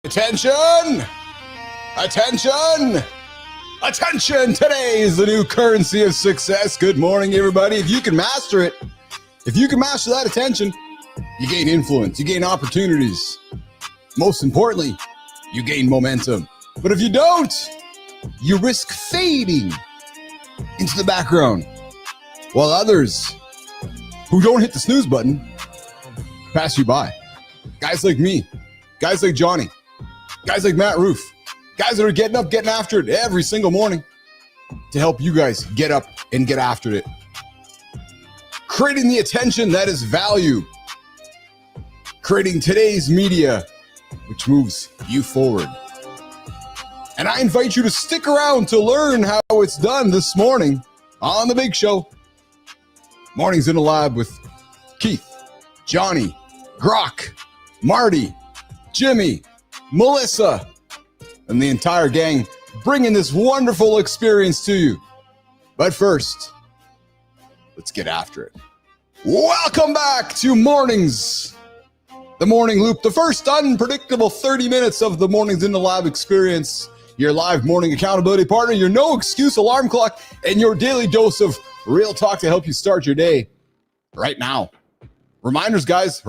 Attention! Attention! Attention! Today is the new currency of success. Good morning, everybody. If you can master it, if you can master that attention, you gain influence, you gain opportunities. Most importantly, you gain momentum. But if you don't, you risk fading into the background, while others who don't hit the snooze button pass you by. Guys like me, guys like Johnny, guys like Matt Roof, guys that are getting up, getting after it every single morning to help you guys get up and get after it. Creating the attention that is value. Creating today's media, which moves you forward. And I invite you to stick around to learn how it's done this morning on The Big Show. Mornings in the Lab with Keith, Johnny, Grok, Marty, Jimmy, Melissa, and the entire gang bringing this wonderful experience to you. But first, let's get after it. Welcome back to Mornings, the Morning Loop, the first unpredictable 30 minutes of the Mornings in the Lab experience. Your live morning accountability partner, your no excuse alarm clock, and your daily dose of real talk to help you start your day right now. Reminders, guys.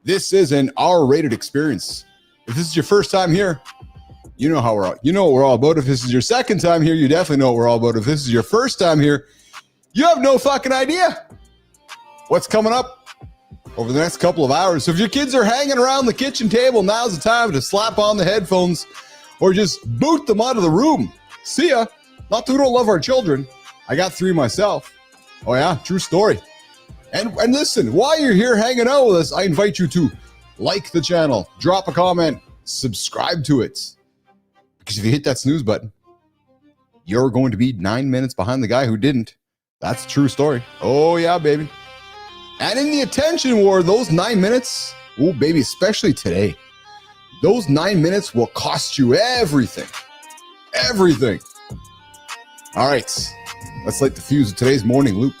This is an R-rated experience. If this is your first time here, you know what we're all about. If this is your second time here, you definitely know what we're all about. If this is your first time here, you have no fucking idea what's coming up over the next couple of hours. So if your kids are hanging around the kitchen table, now's the time to slap on the headphones or just boot them out of the room. See ya. Not that we don't love our children. I got 3 myself. Oh yeah, true story. And listen, while you're here hanging out with us, I invite you to like the channel, drop a comment, subscribe to it. Because if you hit that snooze button, you're going to be 9 minutes behind the guy who didn't. That's a true story. Oh yeah, baby. And in the attention war, those 9 minutes, oh baby, especially today, those 9 minutes will cost you everything. Everything. All right, let's light the fuse of today's morning loop.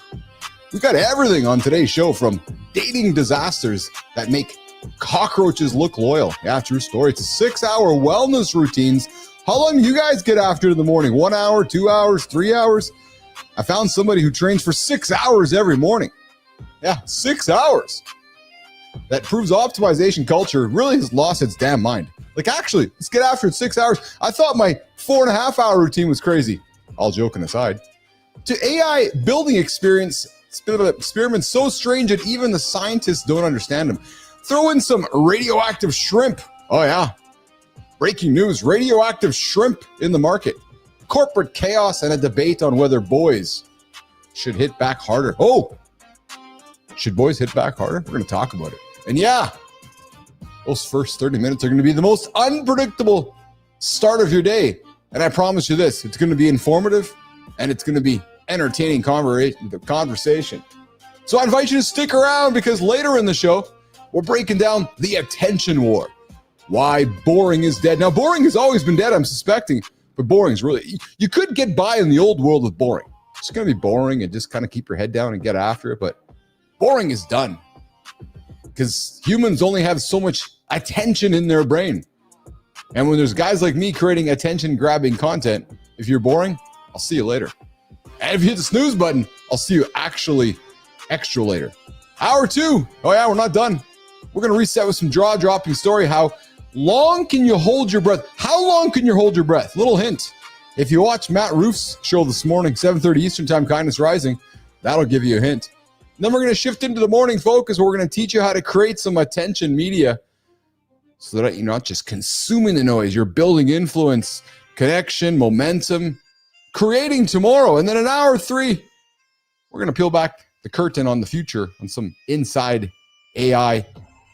We've got everything on today's show, from dating disasters that make cockroaches look loyal. Yeah, true story. It's a 6-hour wellness routines. How long do you guys get after in the morning? 1 hour, 2 hours, 3 hours? I found somebody who trains for 6 hours every morning. Yeah, 6 hours. That proves optimization culture really has lost its damn mind. Like, actually, let's get after it 6 hours. I thought my 4.5-hour routine was crazy. All joking aside. To AI building experiments so strange that even the scientists don't understand them. Throw in some radioactive shrimp. Oh yeah. Breaking news, radioactive shrimp in the market. Corporate chaos and a debate on whether boys should hit back harder. Oh, should boys hit back harder? We're going to talk about it. And yeah, those first 30 minutes are going to be the most unpredictable start of your day. And I promise you this, it's going to be informative and it's going to be entertaining conversation. So I invite you to stick around, because later in the show, we're breaking down the attention war. Why boring is dead. Now, boring has always been dead, I'm suspecting, but boring is really, you could get by in the old world with boring. It's going to be boring and just kind of keep your head down and get after it, but boring is done, because humans only have so much attention in their brain. And when there's guys like me creating attention-grabbing content, if you're boring, I'll see you later. And if you hit the snooze button, I'll see you actually extra later. Hour 2. Oh yeah, we're not done. We're going to reset with some jaw-dropping story. How long can you hold your breath? How long can you hold your breath? Little hint. If you watch Matt Roof's show this morning, 7:30 Eastern Time, Kindness Rising, that'll give you a hint. And then we're going to shift into the morning focus, where we're going to teach you how to create some attention media so that you're not just consuming the noise. You're building influence, connection, momentum, creating tomorrow. And then in hour 3, we're going to peel back the curtain on the future on some inside AI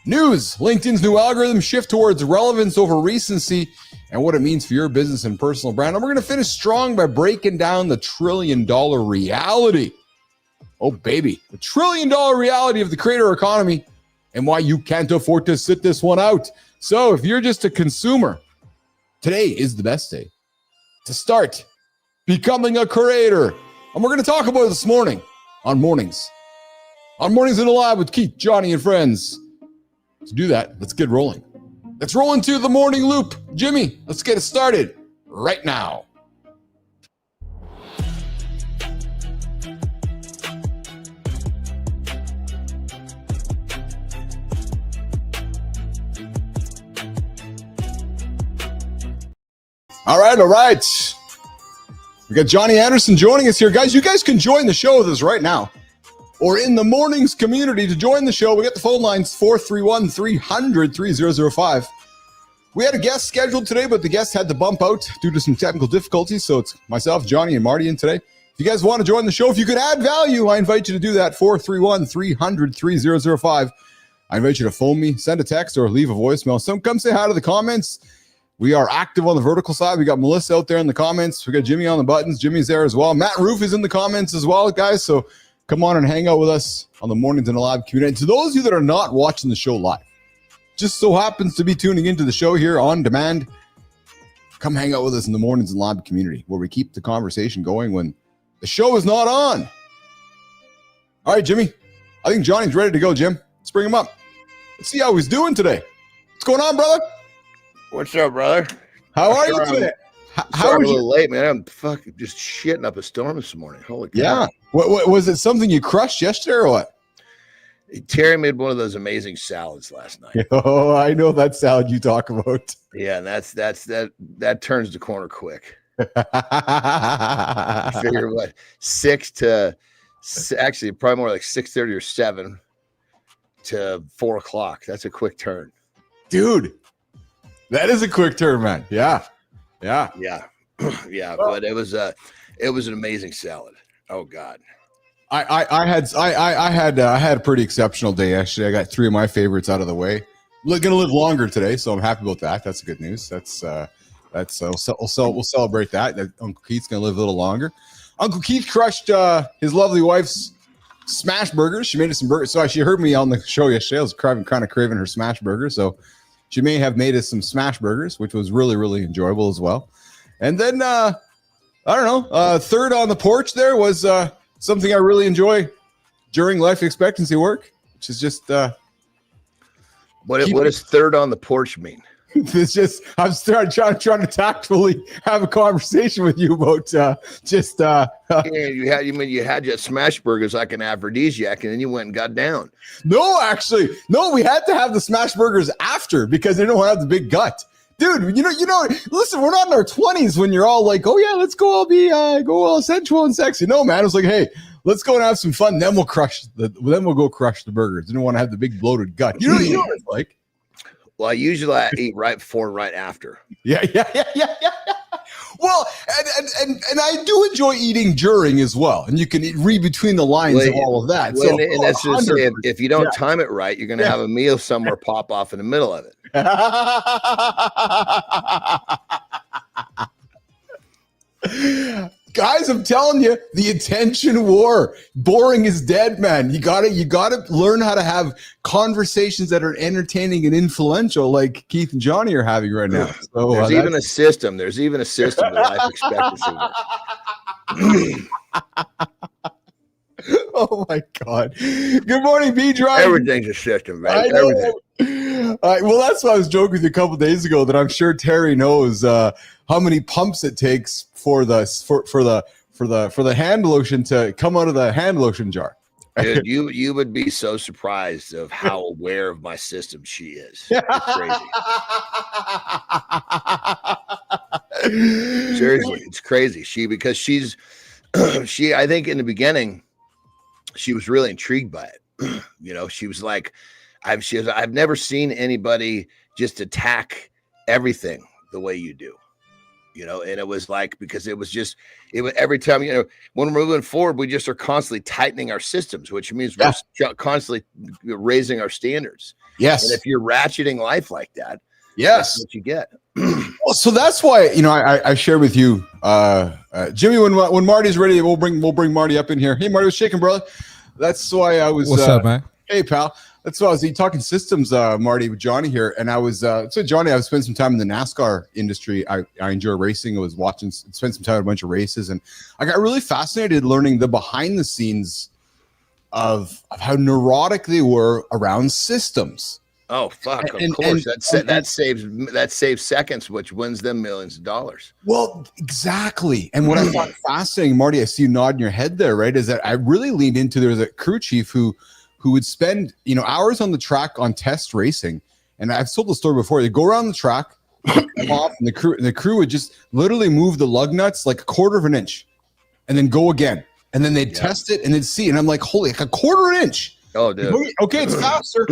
news. LinkedIn's new algorithm shift towards relevance over recency and what it means for your business and personal brand. And we're going to finish strong by breaking down the $1 trillion reality. Oh, baby, the $1 trillion reality of the creator economy and why you can't afford to sit this one out. So if you're just a consumer, today is the best day to start becoming a creator. And we're going to talk about it this morning on Mornings. On Mornings in the Lab with Keith, Johnny, and friends. To do that, let's get rolling. Let's roll into the morning loop. Jimmy, let's get it started right now. All right. We got Jon Andersen joining us here. Guys, you guys can join the show with us right now. Or in the mornings community to join the show. We got the phone lines 431-300-3005. We had a guest scheduled today, but the guest had to bump out due to some technical difficulties. So it's myself, Johnny, and Marty in today. If you guys want to join the show, if you could add value, I invite you to do that. 431-300-3005. I invite you to phone me, send a text, or leave a voicemail. Come say hi to the comments. We are active on the vertical side. We got Melissa out there in the comments. We got Jimmy on the buttons. Jimmy's there as well. Matt Roof is in the comments as well, guys. So come on and hang out with us on the Mornings in the Lab community. And to those of you that are not watching the show live, just so happens to be tuning into the show here on demand, come hang out with us in the Mornings in the Lab community where we keep the conversation going when the show is not on. All right, Jimmy. I think Johnny's ready to go, Jim. Let's bring him up. Let's see how he's doing today. What's going on, brother? What's up, brother? How are you today? How are you? A little late, man. I'm fucking just shitting up a storm this morning. Holy cow. Yeah. What was it? Something you crushed yesterday or what? Terry made one of those amazing salads last night. Oh, I know that salad you talk about. Yeah, and that turns the corner quick. I figure what 6 to actually probably more like 6:30 or 7 to 4 o'clock. That's a quick turn, dude. That is a quick turn, man. Yeah. But it was an amazing salad. Oh God. I had a pretty exceptional day yesterday. I got 3 of my favorites out of the way. We're gonna live longer today, so I'm happy about that. That's good news. We'll celebrate that. Uncle Keith's gonna live a little longer. Uncle Keith crushed his lovely wife's smash burgers. She made us some burgers. So she heard me on the show yesterday. I was kind of craving her smash burgers. So she may have made us some smash burgers, which was really, really enjoyable as well. And then, I don't know, third on the porch there was something I really enjoy during life expectancy work, which is just... What does third on the porch mean? It's just, I'm trying to tactfully have a conversation with you about you had your smash burgers like an aphrodisiac, and then you went and got down. No, we had to have the smash burgers after because they don't have the big gut. Dude, you know, listen, we're not in our 20s when you're all like, oh yeah, let's go all be go all sensual and sexy. No, man, it was like, hey, let's go and have some fun, then we'll go crush the burgers. You don't want to have the big bloated gut. You know what it's like. Well, I usually eat right before and right after. Yeah. Well, and I do enjoy eating during as well, and you can read between the lines of all of that. And that's just saying, if you don't time it right, you're going to have a meal somewhere pop off in the middle of it. Guys, I'm telling you, the attention war. Boring is dead, man. You gotta learn how to have conversations that are entertaining and influential, like Keith and Johnny are having right now. So There's even a system to life expectancy. Oh my God. Good morning, B-Drive. Everything's a system, right? Everything. Well, that's why I was joking with you a couple of days ago that I'm sure Terry knows how many pumps it takes for the hand lotion to come out of the hand lotion jar. Dude, you would be so surprised of how aware of my system she is. It's crazy. Seriously, it's crazy. Because she's I think in the beginning she was really intrigued by it. You know, she was like, I've never seen anybody just attack everything the way you do. You know, and it was like, because it was every time, you know, when we're moving forward, we just are constantly tightening our systems, which means we're constantly raising our standards. Yes. And if you're ratcheting life like that, yes, that's what you get. Well, so that's why, you know, I share with you, Jimmy, when Marty's ready, we'll bring Marty up in here. Hey, Marty, was shaking, brother. That's why I was. What's up, man? Hey, pal. That's why I was talking systems, Marty, with Johnny here. And I was, so Johnny, I've spent some time in the NASCAR industry. I enjoy racing. I was spent some time at a bunch of races. And I got really fascinated learning the behind the scenes of how neurotic they were around systems. Oh fuck! Of And course, that saves seconds, which wins them millions of dollars. well, exactly. And what I thought fascinating, Marty, I see you nodding your head there, right? Is that I really leaned into there was a crew chief who would spend hours on the track on test racing. And I've told the story before. They go around the track, come off, and the crew would just literally move the lug nuts like a quarter of an inch, and then go again. And then they'd test it and they'd see. And I'm like, holy, like a quarter an inch. Oh, dude. Okay, it's faster.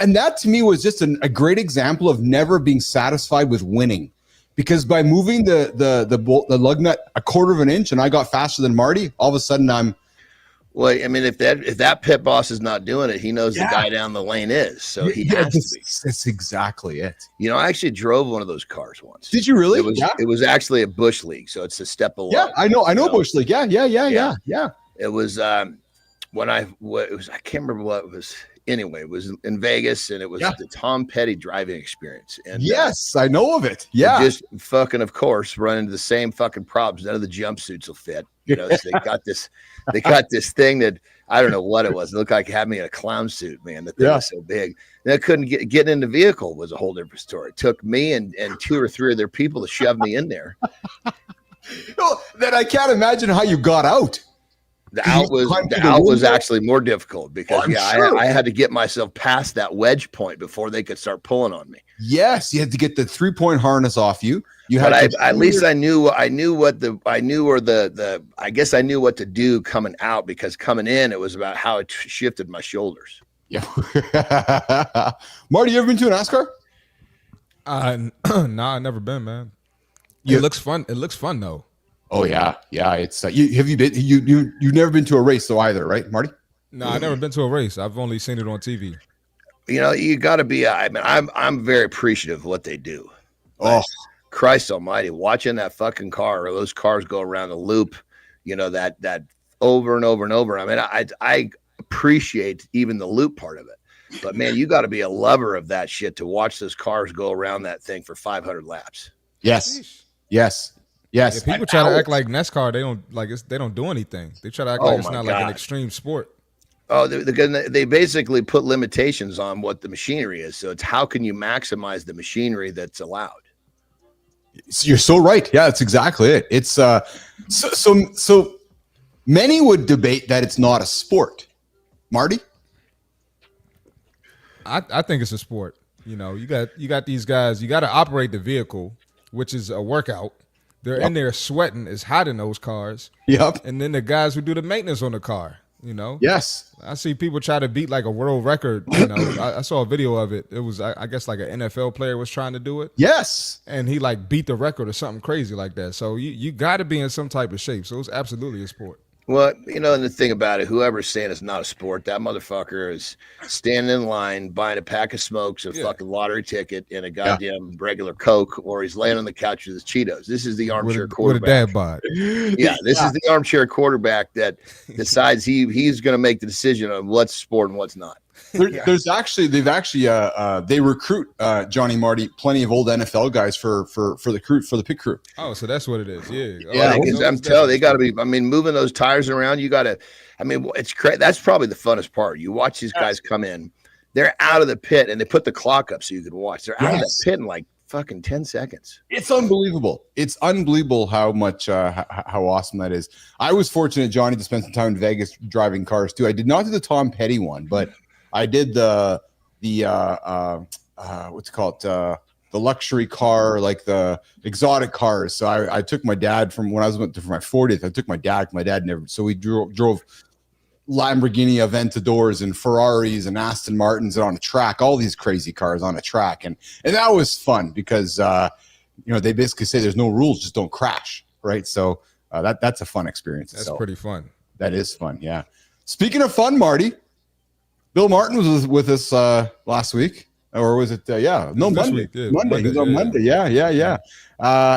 And that to me was just a great example of never being satisfied with winning. Because by moving the lug nut a quarter of an inch and I got faster than Marty, all of a sudden I'm. Well, I mean, if that pit boss is not doing it, he knows the guy down the lane is. So he has to be. That's exactly it. I actually drove one of those cars once. Did you really? It was actually a Bush League, so it's a step below. Yeah, I know Bush League. Yeah. It was I can't remember what it was. Anyway, it was in Vegas, and it was the Tom Petty driving experience. And yes, I know of it. Yeah, just fucking, of course, run into the same fucking problems. None of the jumpsuits will fit. So they got this thing that I don't know what it was. It looked like it had me in a clown suit, man. The thing was so big. And I couldn't get in the vehicle was a whole different story. It took me and 2 or 3 of their people to shove me in there. Then I can't imagine how you got out. The out was actually more difficult because I had to get myself past that wedge point before they could start pulling on me. Yes, you had to get the 3-point harness off you. At least I knew what to do coming out, because coming in it was about how it shifted my shoulders. Yeah. Marty, you ever been to a NASCAR? Nah, I've never been, man. It looks fun. It looks fun though. Oh yeah. It's have you been? You've never been to a race though either, right, Marty? No, I've never been to a race. I've only seen it on TV. You got to be. I mean, I'm very appreciative of what they do. Oh, Christ Almighty! Watching that fucking car or those cars go around the loop, that over and over and over. I mean, I appreciate even the loop part of it, but man, you got to be a lover of that shit to watch those cars go around that thing for 500 laps. Yes. Yeah, people try to act like NASCAR. They don't do anything. They try to act like it's not like an extreme sport. Oh, they basically put limitations on what the machinery is. So it's how can you maximize the machinery that's allowed? You're so right. Yeah, that's exactly it. It's so many would debate that it's not a sport. Marty? I think it's a sport. You got these guys. You got to operate the vehicle, which is a workout. They're in there sweating. It's hot in those cars. Yep. And then the guys who do the maintenance on the car, Yes. I see people try to beat like a world record. I saw a video of it. It was, I guess, like an NFL player was trying to do it. Yes. And he like beat the record or something crazy like that. So you got to be in some type of shape. So it's absolutely a sport. Well, and the thing about it, whoever's saying it's not a sport, that motherfucker is standing in line, buying a pack of smokes, a fucking lottery ticket, and a goddamn regular Coke, or he's laying on the couch with his Cheetos. This is the armchair quarterback. With a dad bod. Yeah, this is the armchair quarterback that decides he's going to make the decision on what's sport and what's not. They recruit Johnny Marty plenty of old NFL guys for the pit crew. Oh, so that's what it is. Yeah, I'm telling they got to be. I mean, moving those tires around, you got to. I mean, it's crazy. That's probably the funnest part. You watch these guys come in, they're out of the pit, and they put the clock up so you can watch. They're out of the pit in like fucking 10 seconds. It's unbelievable. It's unbelievable how much how awesome that is. I was fortunate, Johnny, to spend some time in Vegas driving cars too. I did not do the Tom Petty one, but I did the what's it called, the luxury car, like the exotic cars. So I took my dad from when I went for my 40th. I took my dad. My dad never. So we drove Lamborghini Aventadors and Ferraris and Aston Martins on a track. All these crazy cars on a track, and that was fun because they basically say there's no rules, just don't crash, right? So that's a fun experience. That's pretty fun. That is fun. Yeah. Speaking of fun, Marty. Bill Martin was with us last week, or was it? Monday. Monday. He was on Monday. Yeah.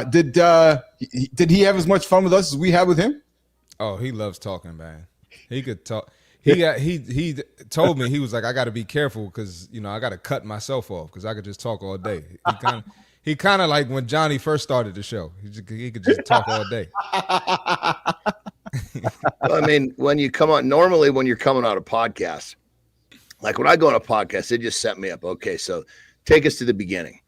Did he have as much fun with us as we had with him? Oh, he loves talking, man. He could talk. He told me, he was like, I got to be careful because I got to cut myself off because I could just talk all day. He kind of like when Johnny first started the show. He could just talk all day. Well, I mean, when you're coming on a podcast, Like when I go on a podcast, they just set me up. Okay, so take us to the beginning.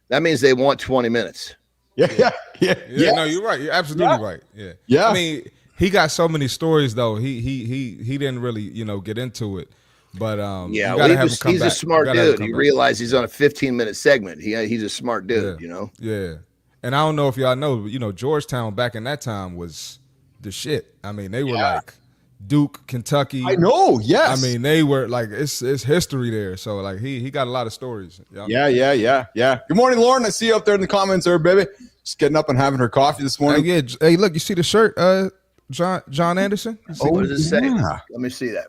That means they want 20 minutes. Yeah. No, you're right. You're absolutely right. Yeah. Yeah. I mean, he got so many stories though. He didn't really, get into it. But Yeah, you gotta have him come he's back. a smart You gotta have him dude. come He back. realized he's on a 15-minute segment. He's a smart dude, Yeah. And I don't know if y'all know, Georgetown back in that time was the shit. I mean, they were like Duke, Kentucky. I know. Yes. I mean, they were like it's history there. So like he got a lot of stories. Yeah. Good morning, Lauren. I see you up there in the comments there, baby. Just getting up and having her coffee this morning. Hey, look, you see the shirt, Jon Andersen? What does it say? yeah. Let me see that.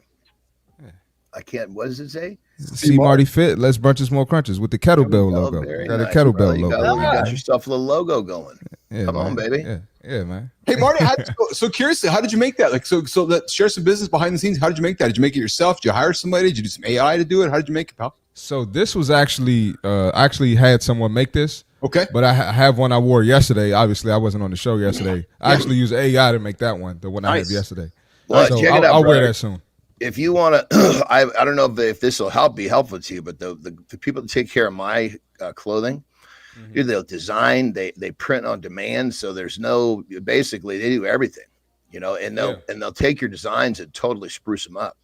I can't. What does it say? See Marty fit. Less brunches, more crunches with the kettlebell logo. Very Got a nice, kettlebell bro. You logo. got yourself a little logo going. Yeah, Come on, baby. Yeah, man. Hey, Marty. So curiously, how did you make that? Like, so share some business behind the scenes. How did you make that? Did you make it yourself? Did you hire somebody? Did you do some AI to do it? How did you make it, pal? So this was actually, I actually had someone make this. Okay. But I have one I wore yesterday. Obviously, I wasn't on the show yesterday. I actually used AI to make that one, the one I had yesterday. Well, so check it out, I'll wear brother. that soon. If you want to, I don't know if this will be helpful to you, but the people that take care of my clothing, they'll design, they print on demand. So there's basically they do everything, and they'll take your designs and totally spruce them up.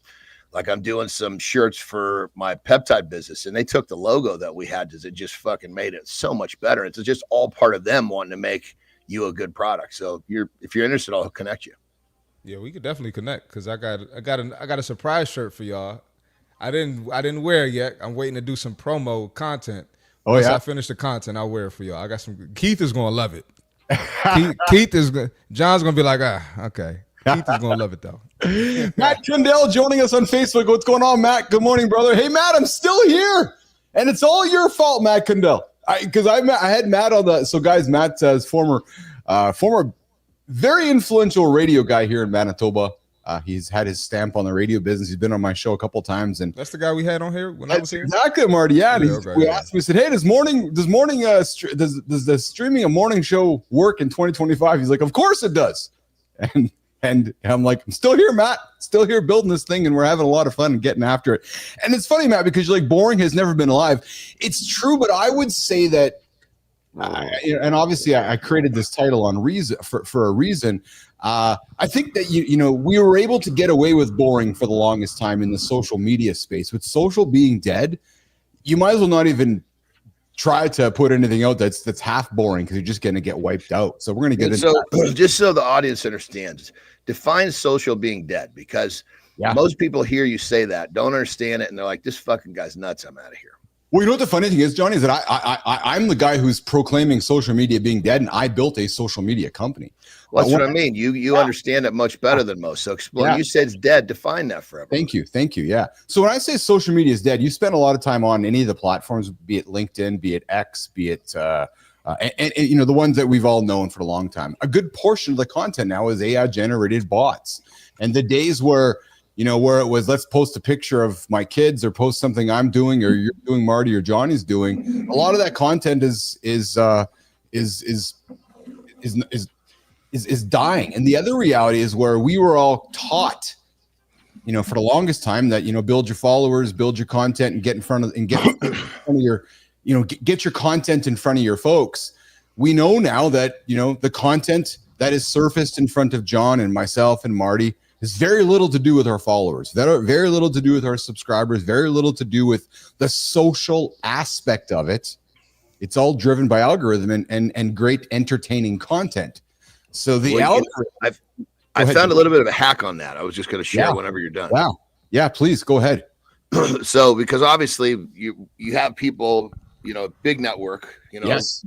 Like I'm doing some shirts for my peptide business, and they took the logo that we had, it just fucking made it so much better. It's just all part of them wanting to make you a good product. So if you're interested, I'll connect you. Yeah, we could definitely connect because I got a surprise shirt for y'all. I didn't wear it yet. I'm waiting to do some promo content. Once I finish the content, I'll wear it for y'all. I got some. Keith is gonna love it. John's gonna be like, okay. Keith is gonna love it though. Matt Kendall joining us on Facebook. What's going on, Matt? Good morning, brother. Hey, Matt, I'm still here, and it's all your fault, Matt Kendall. Because I had Matt on the. So, guys, Matt says former very influential radio guy here in Manitoba. He's had his stamp on the radio business. He's been on my show a couple times, and that's the guy we had on here when I was here. Exactly, Marty. Yeah, we asked him. We said, "Hey, does the streaming a morning show work in 2025?" He's like, "Of course it does." And I'm like, "I'm still here, Matt. Still here building this thing, and we're having a lot of fun and getting after it." And it's funny, Matt, because you're like, boring has never been alive. It's true, but I would say that. And obviously, I created this title on reason for a reason. I think that we were able to get away with boring for the longest time in the social media space. With social being dead, you might as well not even try to put anything out that's half boring because you're just going to get wiped out. So we're going to get into that. Just so the audience understands, define social being dead, because most people hear you say that, don't understand it, and they're like, "This fucking guy's nuts. I'm out of here." Well, you know what the funny thing is, Johnny, is that I'm the guy who's proclaiming social media being dead, and I built a social media company. Well, that's what I mean. You understand it much better than most. So explain. You said it's dead. Define that for everyone. Thank you. Yeah. So when I say social media is dead, you spend a lot of time on any of the platforms, be it LinkedIn, be it X, be it the ones that we've all known for a long time. A good portion of the content now is AI generated bots, and the days where where it was, let's post a picture of my kids or post something I'm doing or you're doing, Marty, or Johnny's doing. A lot of that content is dying. And the other reality is where we were all taught, for the longest time that, build your followers, build your content, and get in front of your, get your content in front of your folks. We know now that, the content that is surfaced in front of John and myself and Marty has very little to do with our followers, very little to do with our subscribers, very little to do with the social aspect of it. It's all driven by algorithm and great entertaining content. So the algorithm. I found a little bit of a hack on that. I was just going to share whenever you're done. Wow. Yeah, please go ahead. So, because obviously you have people, big network, yes.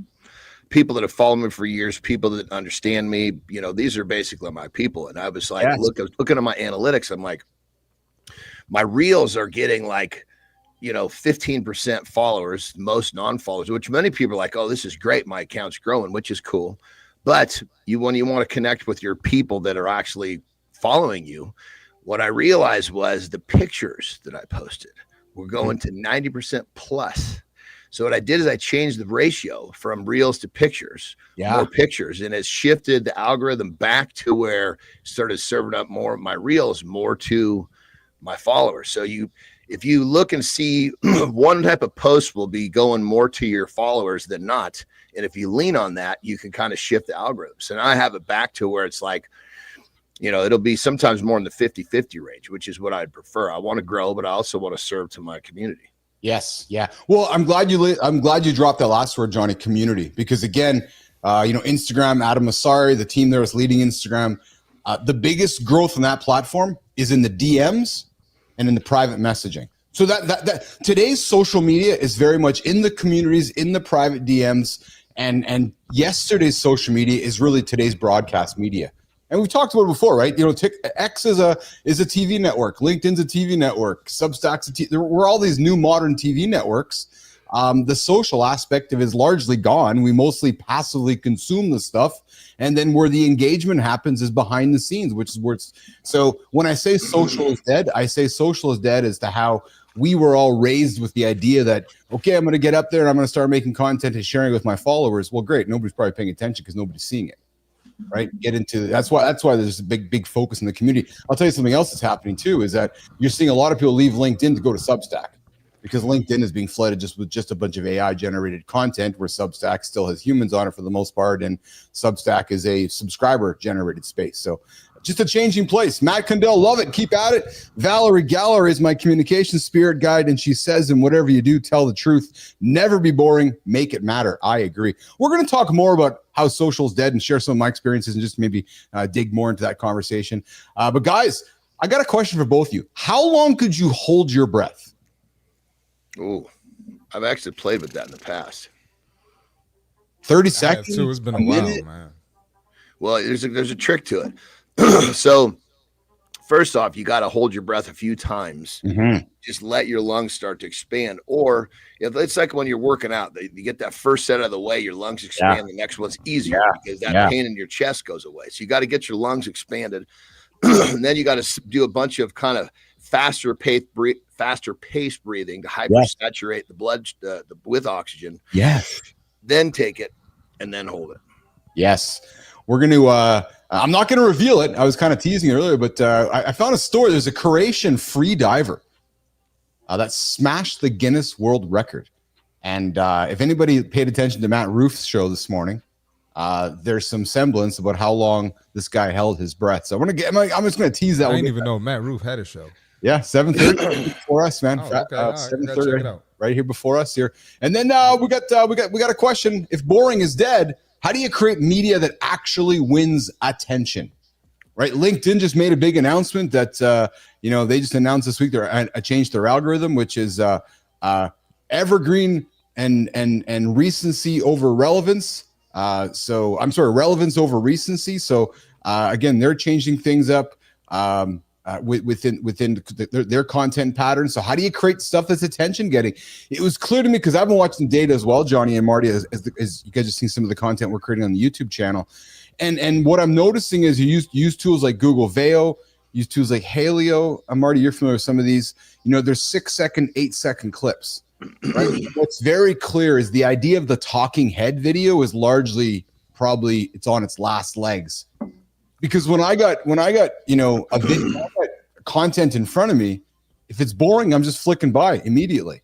People that have followed me for years, people that understand me, these are basically my people. And I was like, I was looking at my analytics. I'm like, my reels are getting like, 15% followers, most non-followers, which many people are like, oh, this is great. My account's growing, which is cool. But when you want to connect with your people that are actually following you, what I realized was the pictures that I posted were going to 90% plus. So what I did is I changed the ratio from reels to pictures, more pictures, and it shifted the algorithm back to where it started serving up more of my reels, more to my followers. So if you look and see one type of post will be going more to your followers than not. And if you lean on that, you can kind of shift the algorithms. And I have it back to where it's like, it'll be sometimes more in the 50-50 range, which is what I'd prefer. I want to grow, but I also want to serve to my community. Yes. Yeah. Well, I'm glad you dropped that last word, Johnny, community, because again, Instagram, Adam Masari, the team there is leading Instagram. The biggest growth on that platform is in the DMs and in the private messaging. So that today's social media is very much in the communities, in the private DMs, and yesterday's social media is really today's broadcast media. And we've talked about it before, right? X is a TV network, LinkedIn's a TV network, Substack's we're all these new modern TV networks. The social aspect of it is largely gone. We mostly passively consume the stuff, and then where the engagement happens is behind the scenes, which is where it's. So when I say social is dead, I say social is dead as to how we were all raised with the idea that, okay, I'm going to get up there and I'm going to start making content and sharing it with my followers. Well, great. Nobody's probably paying attention because nobody's seeing it. Right. That's why there's a big focus in the community. I'll tell you something else that's happening too, is that you're seeing a lot of people leave LinkedIn to go to Substack because LinkedIn is being flooded with a bunch of AI generated content, where Substack still has humans on it for the most part. And Substack is a subscriber generated space. So just a changing place. Matt Condell, love it. Keep at it. Valerie Galler is my communication spirit guide. And she says, in whatever you do, tell the truth. Never be boring. Make it matter. I agree. We're going to talk more about how social is dead and share some of my experiences and just maybe dig more into that conversation. But guys, I got a question for both of you. How long could you hold your breath? Oh, I've actually played with that in the past. 30 seconds? Too. It's been a while, man. Well, there's a trick to it. So first off, you got to hold your breath a few times. Mm-hmm. Just let your lungs start to expand. Or if it's like when you're working out, you get that first set out of the way, your lungs expand. Yeah. The next one's easier because that pain in your chest goes away. So you got to get your lungs expanded. And then you got to do a bunch of kind of faster paced breathing to hypersaturate the blood with oxygen. Yes. Then take it and then hold it. Yes. We're going to, I'm not going to reveal it. I was kind of teasing earlier, but I found a story. There's a Croatian free diver that smashed the Guinness World Record. And if anybody paid attention to Matt Roof's show this morning, there's some semblance about how long this guy held his breath. So I'm just going to tease that. I didn't even know Matt Roof had a show. Yeah, 7:30 before us, man. Oh, okay. All right. 7:30 right here before us here. And then we got a question. If boring is dead, how do you create media that actually wins attention? Right? LinkedIn just made a big announcement that they just announced this week they're changed their algorithm, which is evergreen and recency over relevance. Relevance over recency. So again, they're changing things up within their content pattern. So how do you create stuff that's attention getting? It was clear to me because I've been watching data as well, Johnny and Marty, as you guys have seen some of the content we're creating on the YouTube channel. And what I'm noticing is you use tools like Google Veo, use tools like Haleo. Marty, you're familiar with some of these. There's 6-second, 8-second clips. Right? What's very clear is the idea of the talking head video is largely probably it's on its last legs. Because when I got a video content in front of me, if it's boring, I'm just flicking by immediately.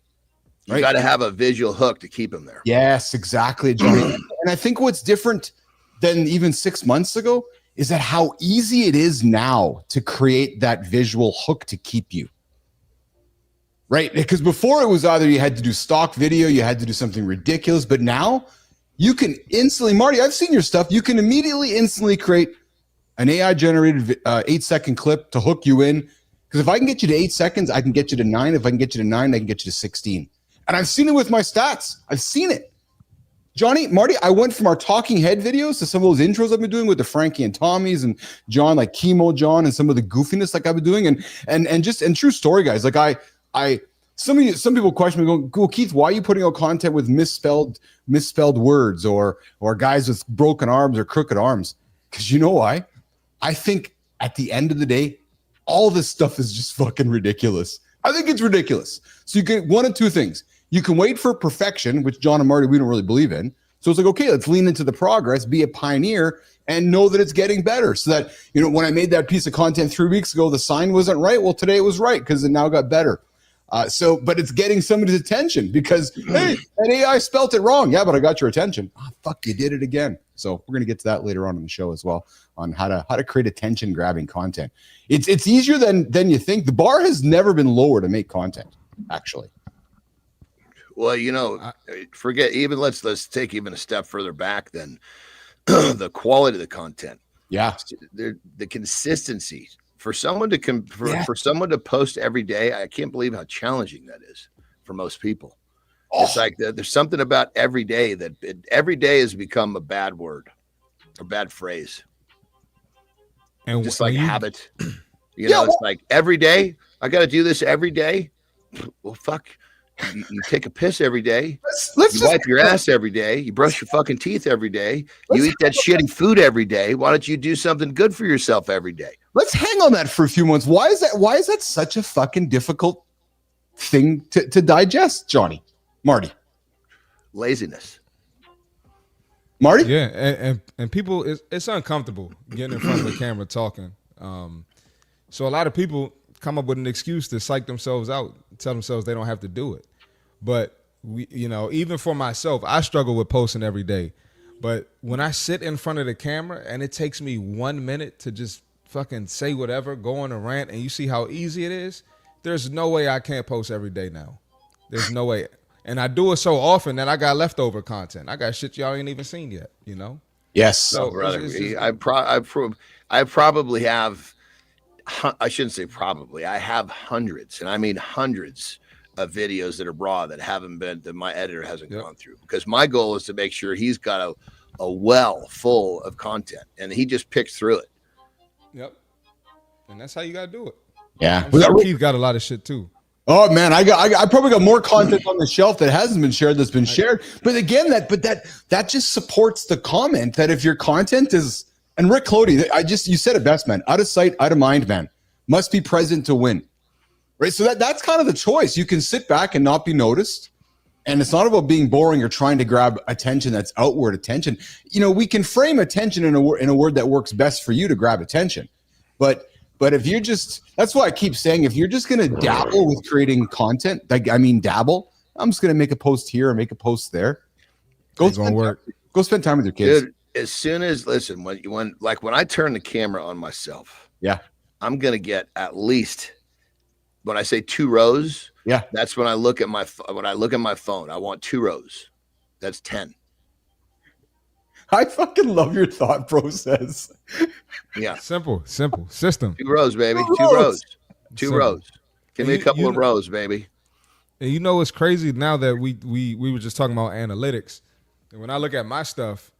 Right? You got to have a visual hook to keep them there. Yes, exactly, Johnny. And I think what's different than even 6 months ago is that how easy it is now to create that visual hook to keep you. Right? Because before it was either you had to do stock video, you had to do something ridiculous, but now you can instantly, Marty, I've seen your stuff. You can instantly create an AI generated 8-second clip to hook you in. Because if I can get you to 8 seconds, I can get you to 9. If I can get you to 9, I can get you to 16. And I've seen it with my stats. I've seen it. Johnny, Marty, I went from our talking head videos to some of those intros I've been doing with the Frankie and Tommys and John, like Chemo John, and some of the goofiness like I've been doing. And true story, guys. Like some people question me, go, Keith, why are you putting out content with misspelled words or guys with broken arms or crooked arms? Because you know why? I think at the end of the day, all this stuff is just fucking ridiculous. I think it's ridiculous. So you get one of two things. You can wait for perfection, which John and Marty, we don't really believe in. So it's like, okay, let's lean into the progress, be a pioneer, and know that it's getting better. So that, when I made that piece of content 3 weeks ago, the sign wasn't right. Well, today it was right because it now got better. But it's getting somebody's attention because, hey, that AI spelt it wrong. Yeah, but I got your attention. Oh, fuck, you did it again. So we're going to get to that later on in the show as well, on how to create attention grabbing content. It's easier than you think. The bar has never been lower to make content, actually. Well, forget even let's take even a step further back than the quality of the content. Yeah, the consistency for someone to for someone to post every day. I can't believe how challenging that is for most people. It's like there's something about every day that every day has become a bad word, a bad phrase, and just like habit. It's like every day I got to do this every day. Well, fuck. You take a piss every day. You wipe your ass every day. You brush your fucking teeth every day. You eat that shitty food every day. Why don't you do something good for yourself every day? Let's hang on that for a few months. Why is that such a fucking difficult thing to digest, Johnny? Marty? Laziness. Marty? Yeah, and people, it's uncomfortable getting in front of the camera talking. So a lot of people come up with an excuse to psych themselves out, tell themselves they don't have to do it. But even for myself, I struggle with posting every day. But when I sit in front of the camera and it takes me 1 minute to just fucking say whatever, go on a rant, and you see how easy it is, there's no way I can't post every day now. There's no way. And I do it so often that I got leftover content. I got shit y'all ain't even seen yet, Yes. So, brother, I probably have, I shouldn't say probably, I have hundreds, and I mean hundreds of videos that are raw that my editor hasn't gone through, because my goal is to make sure he's got a well full of content and he just picks through it. Yep. And that's how you got to do it. Yeah. Keith got a lot of shit too. Oh man, I probably got more content on the shelf that hasn't been shared that's been shared. But again, that just supports the comment that if your content is, and Rick Clody, you said it best, man. Out of sight, out of mind, man. Must be present to win. Right? So that's kind of the choice. You can sit back and not be noticed. And it's not about being boring or trying to grab attention that's outward attention. We can frame attention in a word that works best for you to grab attention. But if you're that's why I keep saying, if you're just going to dabble with creating content, dabble, I'm just going to make a post here or make a post there. Go spend time with your kids. Dude, as soon as, when I turn the camera on myself, yeah, I'm going to get at least, when I say 2 rows, yeah, that's when I look at my phone. I want 2 rows. That's 10. I fucking love your thought process. Yeah. Simple system. 2 rows, baby. 2 rows. Give me a couple of rows, baby. And it's crazy now that we were just talking about analytics. And when I look at my stuff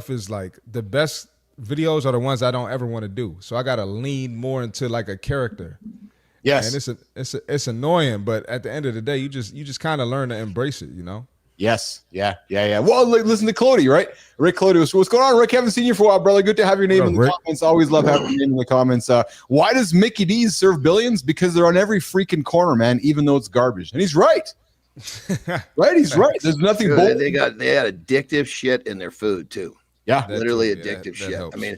is like the best videos are the ones I don't ever want to do. So I got to lean more into like a character. Yes. And it's annoying, but at the end of the day, you just kind of learn to embrace it, Yes. Yeah. Well, listen to Clody, right? Rick Clody. What's going on, Rick? Haven't seen you for a while, brother. Good to have your name in the comments. Always love having your name in the comments. Why does Mickey D's serve billions? Because they're on every freaking corner, man, even though it's garbage. And he's right. Right? He's right. There's nothing bold. They had addictive shit in their food, too. Yeah. Literally addictive shit. Helps. I mean,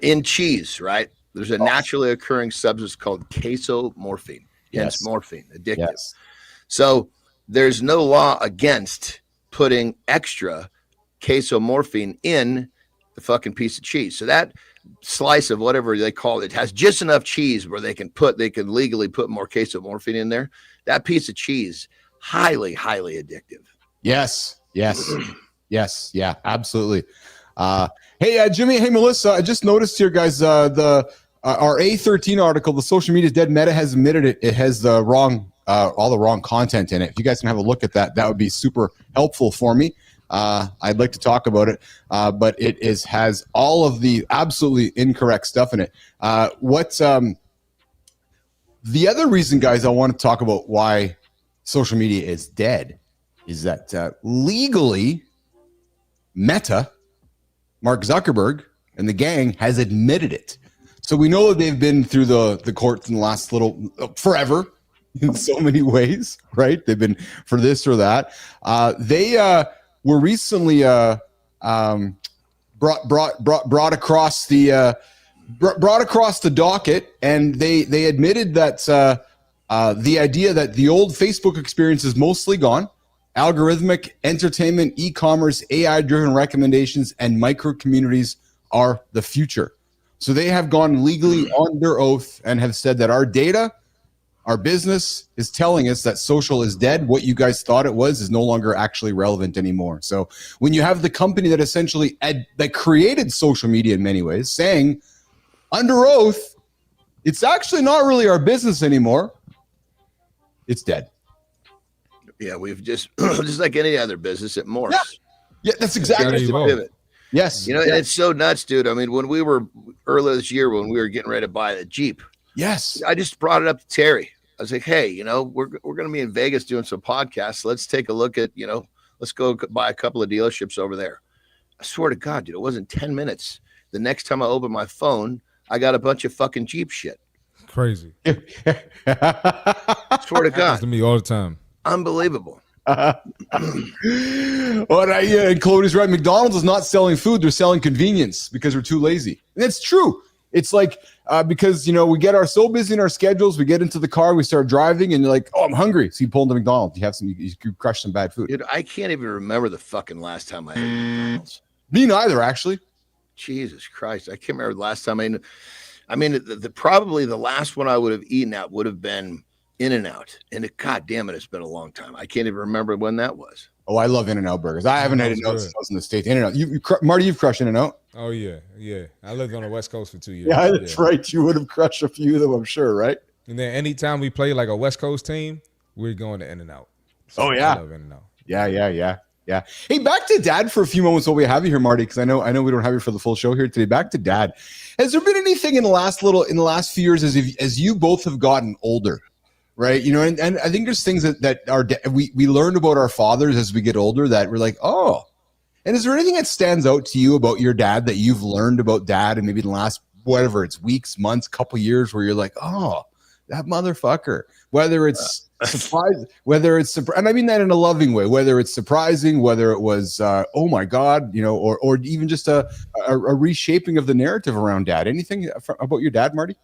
in cheese, right? There's a naturally occurring substance called casomorphine. Yes, morphine, addictive. Yes. So there's no law against putting extra casomorphine in the fucking piece of cheese. So that slice of whatever they call it has just enough cheese where they can legally put more casomorphine in there. That piece of cheese, highly, highly addictive. Yes. Yeah, absolutely. Hey, Jimmy. Hey, Melissa. I just noticed here, guys, our A13 article, the social media is dead. Meta has admitted it has the wrong, all the wrong content in it. If you guys can have a look at that, that would be super helpful for me. I'd like to talk about it, but it has all of the absolutely incorrect stuff in it. The other reason, guys, I want to talk about why social media is dead is that legally, Meta, Mark Zuckerberg, and the gang has admitted it. So we know that they've been through the courts in the last forever in so many ways, right? They've been for this or that. They were recently brought across the docket, and they admitted that the idea that the old Facebook experience is mostly gone. Algorithmic, entertainment, e-commerce, AI-driven recommendations, and micro communities are the future. So they have gone legally on their oath and have said that our data, our business is telling us that social is dead. What you guys thought it was is no longer actually relevant anymore. So when you have the company that essentially that created social media in many ways saying under oath, it's actually not really our business anymore, it's dead. Yeah, we've just like any other business, it morphs. Yeah, that's exactly the pivot. Yes. You know, and it's so nuts, dude. I mean, when we were earlier this year, when we were getting ready to buy the Jeep, yes, I just brought it up to Terry. I was like, hey, you know, we're going to be in Vegas doing some podcasts. Let's take a look at, you know, let's go buy a couple of dealerships over there. I swear to God, dude, it wasn't 10 minutes. The next time I opened my phone, I got a bunch of fucking Jeep shit. Crazy. Swear to God. Happens to me all the time. Unbelievable. And Cody's right. McDonald's is not selling food; they're selling convenience because we're too lazy. And it's true. It's like because you know we get so busy in our schedules, we get into the car, we start driving, and you're like, "Oh, I'm hungry." So you pull into McDonald's. You have some, you crush some bad food. Dude, I can't even remember the fucking last time I ate McDonald's. Me neither, actually. Jesus Christ, I can't remember the last time I mean, the probably the last one I would have eaten at would have been In-N-Out, and God damn it, it's been a long time. I can't even remember when that was. Oh, I love In-N-Out burgers. I haven't had In-N-Out since I was in the States. In-N-Out, Marty, you've crushed In-N-Out. Oh yeah. I lived on the West Coast for 2 years. Yeah, that's right. You would have crushed a few of them, I'm sure, right? And then anytime we play like a West Coast team, we're going to In-N-Out. So oh yeah, I love In-N-Out. Yeah. Hey, back to Dad for a few moments while we have you here, Marty, because I know we don't have you for the full show here today. Back to Dad. Has there been anything in the last few years as you both have gotten older, right? You know, and I think there's things that we learned about our fathers as we get older that we're like, oh. And is there anything that stands out to you about your dad that you've learned about Dad and maybe the last whatever it's weeks, months, couple years where you're like, oh, that motherfucker, whether it's surprise, and I mean that in a loving way, whether it's surprising, whether it was, oh my God, you know, or even just a reshaping of the narrative around Dad. Anything about your dad, Marty?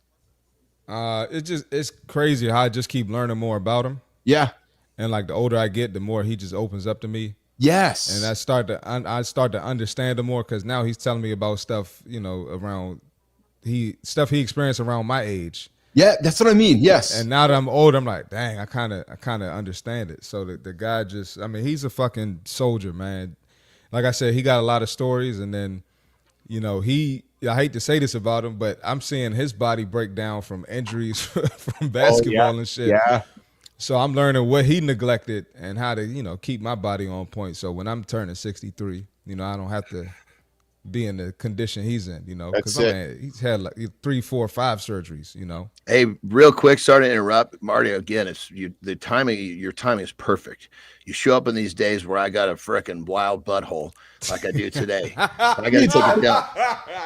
It's crazy how I just keep learning more about him. Yeah. And like the older I get, the more he just opens up to me. Yes. And I start to understand him more because now he's telling me about stuff, you know, around stuff he experienced around my age. Yeah, that's what I mean. Yes. And now that I'm old, I'm like, dang, I kind of understand it. So the guy just, I mean, he's a fucking soldier, man. Like I said, he got a lot of stories, and then, you know, I hate to say this about him, but I'm seeing his body break down from injuries from basketball and shit. Yeah. So I'm learning what he neglected and how to, you know, keep my body on point. So when I'm turning 63, you know, I don't have to be in the condition he's in, you know, because he's had like 3, 4, 5 surgeries, you know. Hey, real quick, sorry to interrupt, Marty. Again, your timing is perfect. You show up in these days where I got a freaking wild butthole like I do today. I got to take it down.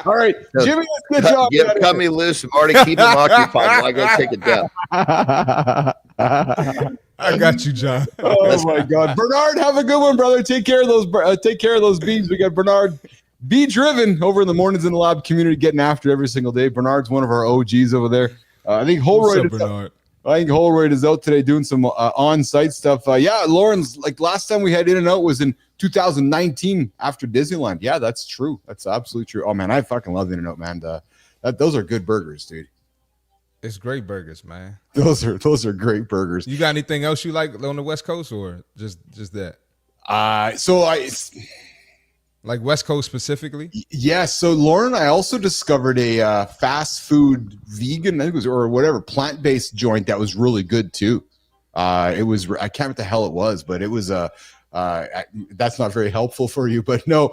All right, so, Jimmy, good job. Cut me loose, Marty. Keep him occupied. I got to take it down. I got you, John. Oh my God, Bernard, have a good one, brother. Take care of those beans. We got Bernard. Be driven over in the mornings in the lab community, getting after it every single day. Bernard's one of our OGs over there. I think Holroyd is out today doing some on-site stuff. Yeah, Lauren's like last time we had In-N-Out was in 2019 after Disneyland. Yeah, that's true. That's absolutely true. Oh man, I fucking love In-N-Out, man. Those are good burgers, dude. It's great burgers, man. Those are great burgers. You got anything else you like on the West Coast, or just that? Like West Coast specifically? Yes. So Lauren, I also discovered a fast food vegan, I think it was, or whatever, plant-based joint that was really good too. It was, I can't remember what the hell it was, but it was that's not very helpful for you, but no,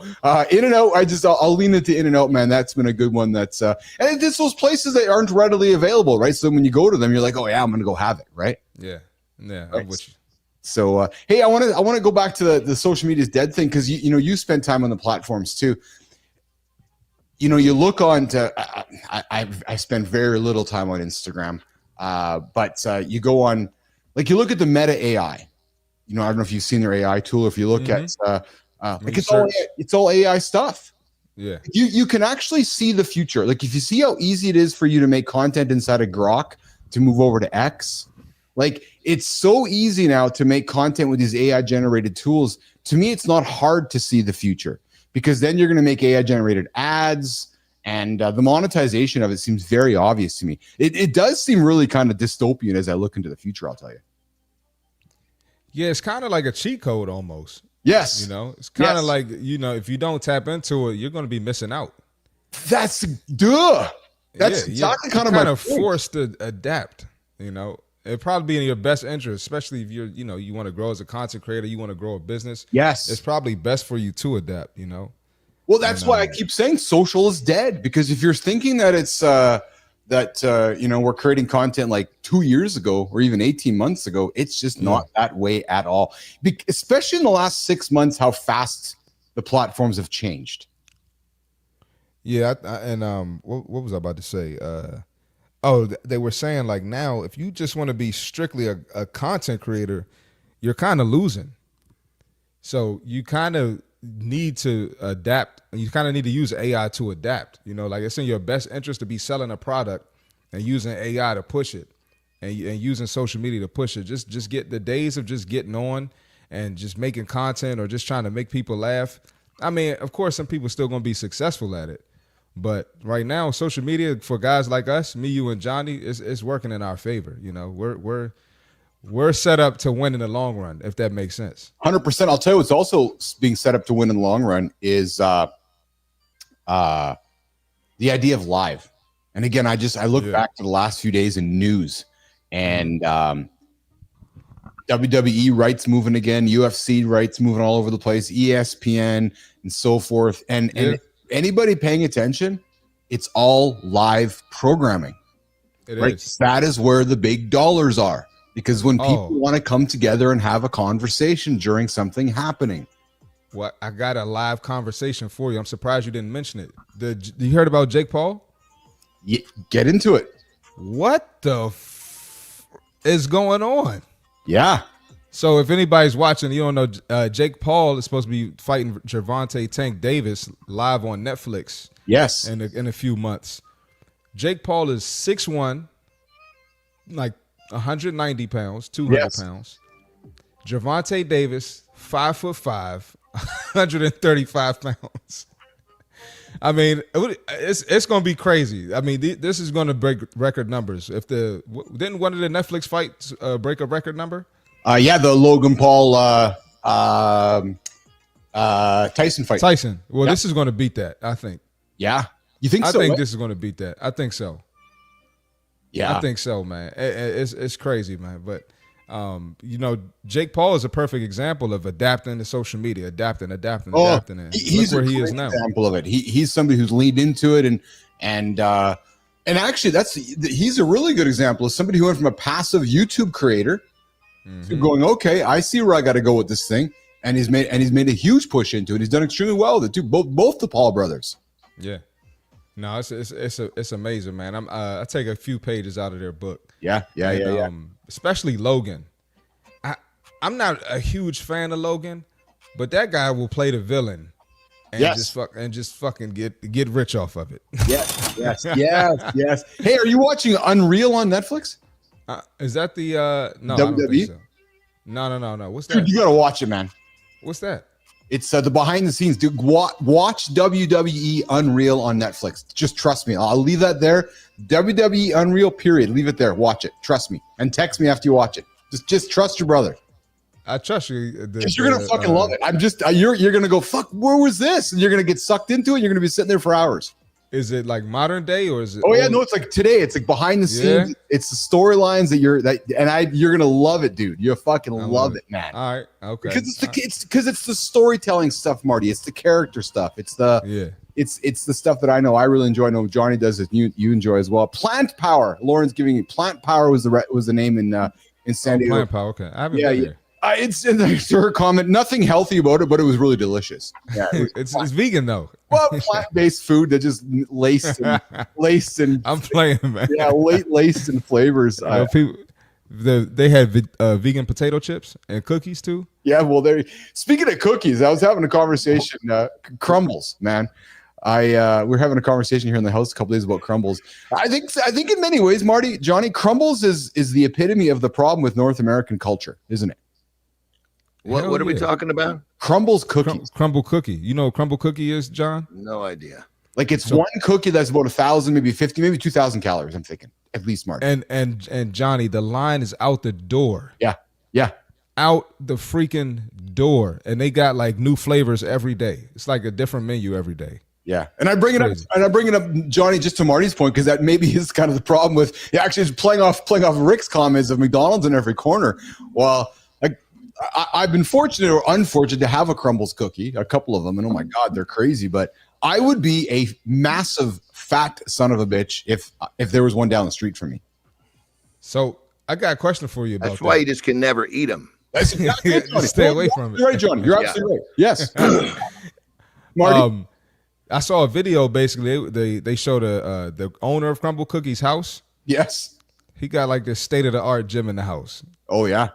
In-N-Out, I'll lean into In-N-Out, man. That's been a good one. That's, and it's those places that aren't readily available, right? So when you go to them, you're like, oh yeah, I'm going to go have it. Right. Yeah. Right. I'm with you. So, hey, I want to go back to the social media is dead thing. Cause you spend time on the platforms too. You know, you look on to, I spend very little time on Instagram. But you go on, like you look at the Meta AI, you know, I don't know if you've seen their AI tool. If you look at, like it's all AI stuff. Yeah. You can actually see the future. Like if you see how easy it is for you to make content inside of Grok to move over to X, Like, it's so easy now to make content with these AI generated tools. To me, it's not hard to see the future, because then you're going to make AI generated ads, and the monetization of it seems very obvious to me. It does seem really kind of dystopian as I look into the future, I'll tell you. Yeah, it's kind of like a cheat code almost. Yes. You know, it's kind of like, you know, if you don't tap into it, you're going to be missing out. That's duh. That's exactly kind of forced to adapt. You know, it'd probably be in your best interest, especially if you're, you know, you want to grow as a content creator, you want to grow a business. Yes. It's probably best for you to adapt, you know? Well, that's why I keep saying social is dead, because if you're thinking that it's you know, we're creating content like 2 years ago or even 18 months ago, it's just not that way at all. Especially in the last 6 months, how fast the platforms have changed. Yeah, what was I about to say? They were saying like now, if you just want to be strictly a content creator, you're kind of losing. So you kind of need to adapt. You kind of need to use AI to adapt. You know, like it's in your best interest to be selling a product and using AI to push it, and using social media to push it. Just get the days of just getting on and just making content or just trying to make people laugh. I mean, of course, some people still going to be successful at it, but right now, social media for guys like us, me, you, and Johnny, is working in our favor. You know, we're set up to win in the long run, if that makes sense. 100%. I'll tell you what's also being set up to win in the long run is the idea of live. And again, I look back to the last few days in news, and WWE rights moving again, UFC rights moving all over the place, ESPN and so forth. And anybody paying attention, it's all live programming. It right? is. That is where the big dollars are. Because when people want to come together and have a conversation during something happening. Well, I got a live conversation for you. I'm surprised you didn't mention it. You heard about Jake Paul? Yeah, get into it. What the is going on? Yeah. So if anybody's watching, you don't know, Jake Paul is supposed to be fighting Gervonta Tank Davis live on Netflix. Yes. In a few months. Jake Paul is 6'1", like 190 pounds, 200 pounds. Gervonta Davis, 5'5", 135 pounds. I mean, it's going to be crazy. I mean, this is going to break record numbers. Didn't one of the Netflix fights break a record number? Yeah, the Logan Paul Tyson fight. Tyson. Well, this is going to beat that, I think. Yeah. You think so? I think this is going to beat that. I think so. Yeah. I think so, man. It's crazy, man. But you know, Jake Paul is a perfect example of adapting to social media, adapting. And he's look where a he is great now. Example of it. He's somebody who's leaned into it, and actually, he's a really good example of somebody who went from a passive YouTube creator to going, okay, I see where I got to go with this thing, and he's made a huge push into it. He's done extremely well with it too. Both the Paul brothers. Yeah. No, it's amazing, man. I take a few pages out of their book. Yeah. Especially Logan. I'm not a huge fan of Logan, but that guy will play the villain and just fucking get rich off of it. Yes. Hey, are you watching Unreal on Netflix? Is that the no? WWE? I don't think so. No. What's that? Dude, you gotta watch it, man. What's that? It's the behind the scenes. Dude, watch WWE Unreal on Netflix. Just trust me. I'll leave that there. WWE Unreal, period. Leave it there. Watch it. Trust me. And text me after you watch it. Just trust your brother. I trust you. Because you're going to fucking love it. I'm just, you're going to go, fuck, where was this? And you're going to get sucked into it. And you're going to be sitting there for hours. Is it like modern day or is it? Oh yeah, no, it's like today. It's like behind the scenes. It's the storylines you're gonna love it, dude. You fucking love it, man. All right, okay. Because it's the storytelling stuff, Marty. It's the character stuff. It's the it's the stuff that I know I really enjoy. I know Johnny does it. You enjoy as well. Plant Power. Lauren's giving you Plant Power was the name in San Diego. Plant Power. Okay, I haven't been there. It's in her comment. Nothing healthy about it, but it was really delicious. Yeah, it's vegan though. Well, plant-based food that just laced and I'm playing, man. Yeah, laced in flavors. They had vegan potato chips and cookies too. Yeah, well, speaking of cookies, I was having a conversation. Crumbles, man. We're having a conversation here in the house a couple days about crumbles. I think in many ways, Marty, Johnny, crumbles is the epitome of the problem with North American culture, isn't it? What are we talking about? Crumbles cookies. Crumble cookie. You know what crumble cookie is, John? No idea. Like it's one cookie that's about 1,000, maybe 50, maybe 2,000 calories. I'm thinking at least, Marty. And Johnny, the line is out the door. Yeah. Out the freaking door, and they got like new flavors every day. It's like a different menu every day. Yeah, and I bring it up, Johnny, just to Marty's point, because that maybe is kind of the problem with actually it's playing off Rick's comments of McDonald's in every corner. Well, I've been fortunate or unfortunate to have a Crumbles cookie, a couple of them, and oh my God, they're crazy. But I would be a massive fat son of a bitch if there was one down the street from me. So I got a question for you about That's why you just can never eat them. That's exactly it, Johnny. Stay away from it. You're right, Johnny. You're absolutely right. Yes. Marty? I saw a video. Basically, they showed the owner of Crumble Cookie's house. Yes. He got like this state of the art gym in the house. Oh yeah.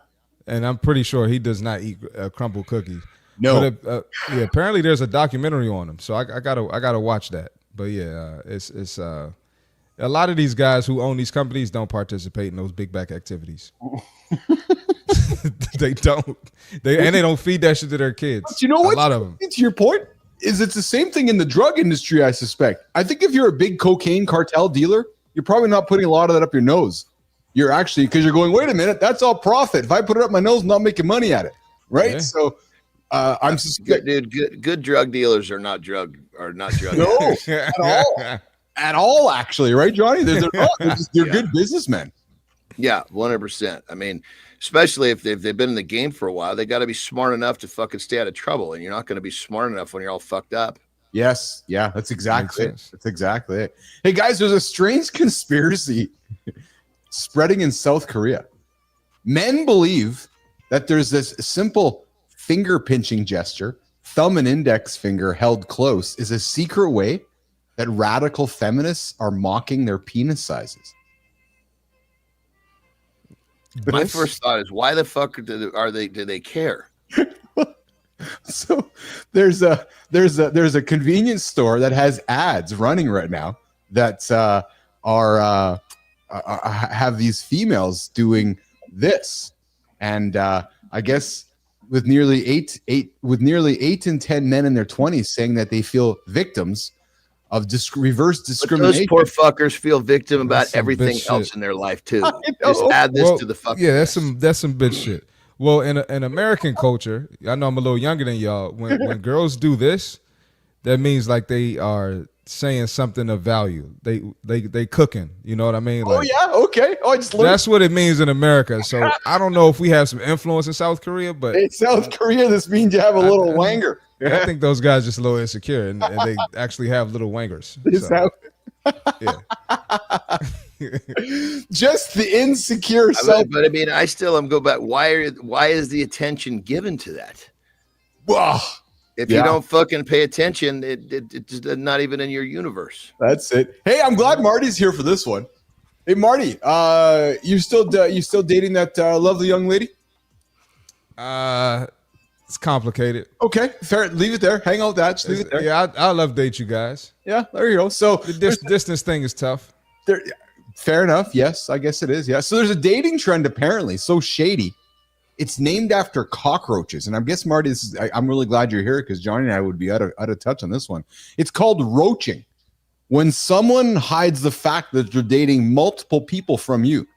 And I'm pretty sure he does not eat crumble cookies. No. But apparently there's a documentary on him, so I gotta watch that. But yeah, it's a lot of these guys who own these companies don't participate in those big back activities. They don't. They don't feed that shit to their kids. But you know what? A lot of them. To your point, it's the same thing in the drug industry, I suspect. I think if you're a big cocaine cartel dealer, you're probably not putting a lot of that up your nose. You're actually, because you're going, wait a minute, that's all profit. If I put it up my nose, I'm not making money at it, right? Yeah. So I'm good drug dealers are not drug no, at all, actually, right, Johnny? They're good businessmen. Yeah, 100%. I mean, especially if they've been in the game for a while, they got to be smart enough to fucking stay out of trouble, and you're not going to be smart enough when you're all fucked up. Yes, yeah, that's exactly it. That's exactly it. Hey guys, there's a strange conspiracy spreading in South Korea. Men believe that there's this simple finger pinching gesture, thumb and index finger held close, is a secret way that radical feminists are mocking their penis sizes. My first thought is, why the fuck do they care? So there's a convenience store that has ads running right now that have these females doing this, and I guess with nearly eight in 10 men in their 20s saying that they feel victims of reverse discrimination. But those poor fuckers feel victim about everything else in their life too. Just add this to the fucking. Yeah, that's some bitch shit. Well, in American culture, I know I'm a little younger than y'all. When girls do this, that means like they are saying something of value. They cooking. You know what I mean? Like, oh yeah, okay. Oh, that's what it means in America. So I don't know if we have some influence in South Korea, but in South Korea, this means you have a little wanger. I think those guys just a little insecure, and they actually have little wangers. So, yeah. Just the insecure self. But I mean, I still am go back. Why is the attention given to that? Wow. If you don't fucking pay attention, it's not even in your universe. That's it. Hey, I'm glad Marty's here for this one. Hey, Marty, you still dating that lovely young lady? It's complicated. Okay, fair. Leave it there. Hang out with that. Just leave it there. Yeah, I love date you guys. Yeah, there you go. So the distance thing is tough. Fair enough. Yes, I guess it is. Yeah. So there's a dating trend apparently so shady. It's named after cockroaches, and I guess Marty, I'm really glad you're here because Johnny and I would be out of touch on this one. It's called roaching. When someone hides the fact that they're dating multiple people from you,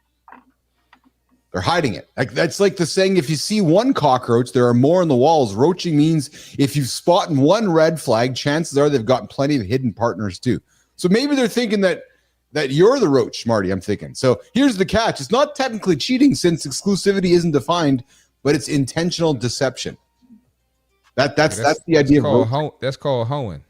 they're hiding it. Like that's like the saying: if you see one cockroach, there are more in the walls. Roaching means if you've spotted one red flag, chances are they've got plenty of hidden partners too. So maybe they're thinking that you're the roach, Marty, I'm thinking. So here's the catch. It's not technically cheating since exclusivity isn't defined, but it's intentional deception. That's the idea of that's called hoeing.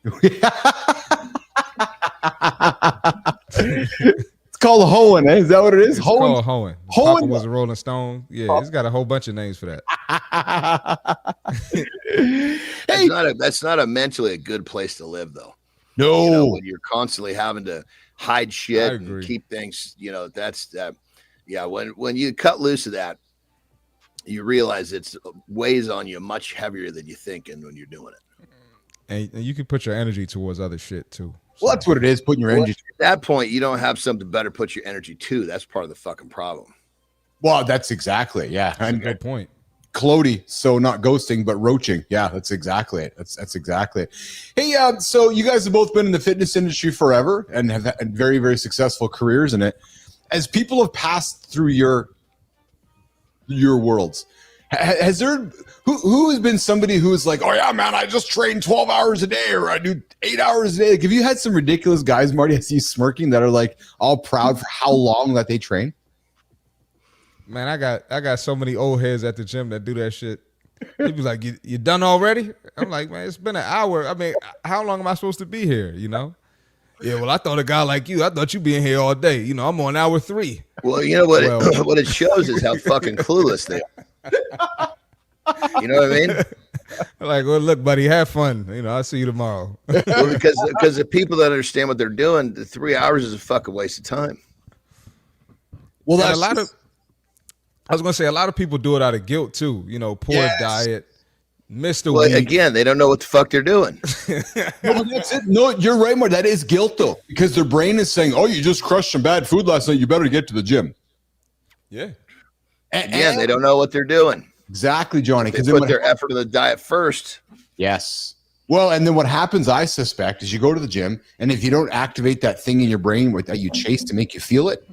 It's called hoeing, eh? Is that what it is? It's called hoeing. Hoeing Papa was a Rolling Stone. Yeah, it's got a whole bunch of names for that. Hey, that's not a mentally a good place to live, though. No, you know, when you're constantly having to hide shit and keep things, you know, yeah. When you cut loose of that, you realize it's weighs on you much heavier than you think, and when you're doing it. and you can put your energy towards other shit too. Well, that's what it is. Putting your Well, energy. at that point, you don't have something better to put your energy to. That's part of the fucking problem. Well, that's exactly. Yeah. That's a good point. Clody, so not ghosting, but roaching. Yeah, that's exactly it. That's exactly it. Hey, so you guys have both been in the fitness industry forever and have had very, very successful careers in it. As people have passed through your worlds, has there who has been somebody who is like, oh yeah, man, I just train 12 hours a day or I do 8 hours a day? Like, have you had some ridiculous guys, Marty? I see you smirking, that are like all proud for how long that they train? Man, I got so many old heads at the gym that do that shit. He be like, you done already? I'm like, man, it's been an hour. I mean, how long am I supposed to be here? You know? Yeah, well, I thought a guy like you, I thought you be in here all day. You know, I'm on hour 3. Well, you know what what it shows is how fucking clueless they are. You know what I mean? Like, well, look, buddy, have fun. You know, I'll see you tomorrow. Well, because the people that understand what they're doing, the 3 hours is a fucking waste of time. Well, And that's a lot of, I was gonna say, a lot of people do it out of guilt too. You know, poor diet, missed a Well, week. again, they don't know what the fuck they're doing. No, that's it. No, you're right, Mark. That is guilt, though, because their brain is saying, "Oh, you just crushed some bad food last night. You better get to the gym." Yeah. Again, they don't know what they're doing. Exactly, Johnny. They put their effort in the diet first. Yes. Well, and then what happens, I suspect, is you go to the gym, and if you don't activate that thing in your brain that you chase to make you feel it,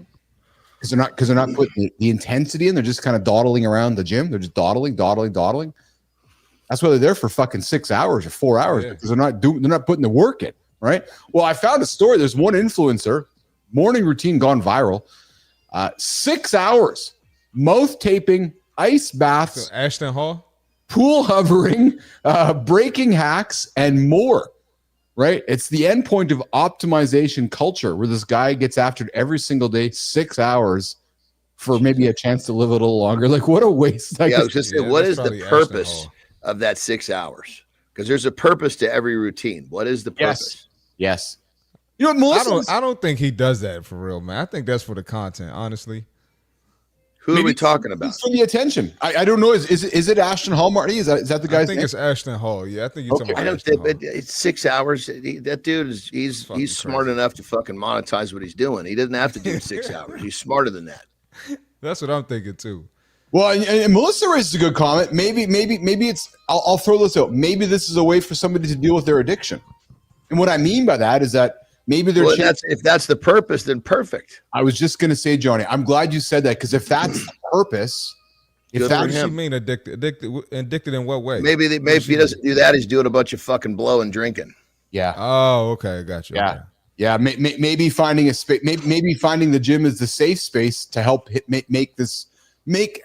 because they're not putting the intensity in, they're just kind of dawdling around the gym. They're just dawdling. That's why they're there for fucking 6 hours or 4 hours, because they're not putting the work in, right? Well, I found a story. There's one influencer, morning routine gone viral, 6 hours, mouth taping, ice baths, So Ashton Hall. pool hovering, breaking hacks, and more. Right? It's the end point of optimization culture, where this guy gets after it every single day, 6 hours, for maybe a chance to live a little longer. Like, what a waste! I was just saying, what is the purpose of that 6 hours? Because there's a purpose to every routine. What is the purpose? Yes. You know what, Melissa? I don't think he does that for real, man. I think that's for the content, honestly. Who are we talking about? It's for the attention. I don't know. Is it Ashton Hall, Marty? Is that the guy's I think name? it's Ashton Hall. Yeah, I think you're talking I about don't Ashton think, Hall. but it's 6 hours. That dude he's smart enough to fucking monetize what he's doing. He doesn't have to do 6 hours. He's smarter than that. That's what I'm thinking too. Well, and Melissa raises a good comment. Maybe it's. I'll throw this out. Maybe this is a way for somebody to deal with their addiction. And what I mean by that is that maybe they're. Well, if that's the purpose, then perfect. I was just going to say, Johnny, I'm glad you said that, because if that's the purpose, What does she mean addicted? Addicted in what way? Maybe if he doesn't do that, he's doing a bunch of fucking blow and drinking. Yeah. Oh, okay, gotcha. Yeah. Okay. Yeah. Maybe finding a space. Maybe finding the gym is the safe space to help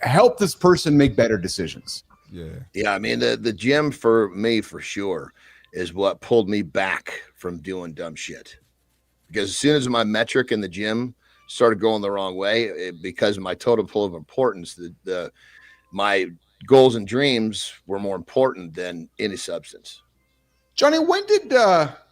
help this person make better decisions. Yeah. I mean, the gym for me, for sure, is what pulled me back from doing dumb shit. Because as soon as my metric in the gym started going the wrong way, because of my total pull of importance, my goals and dreams were more important than any substance. Johnny, when did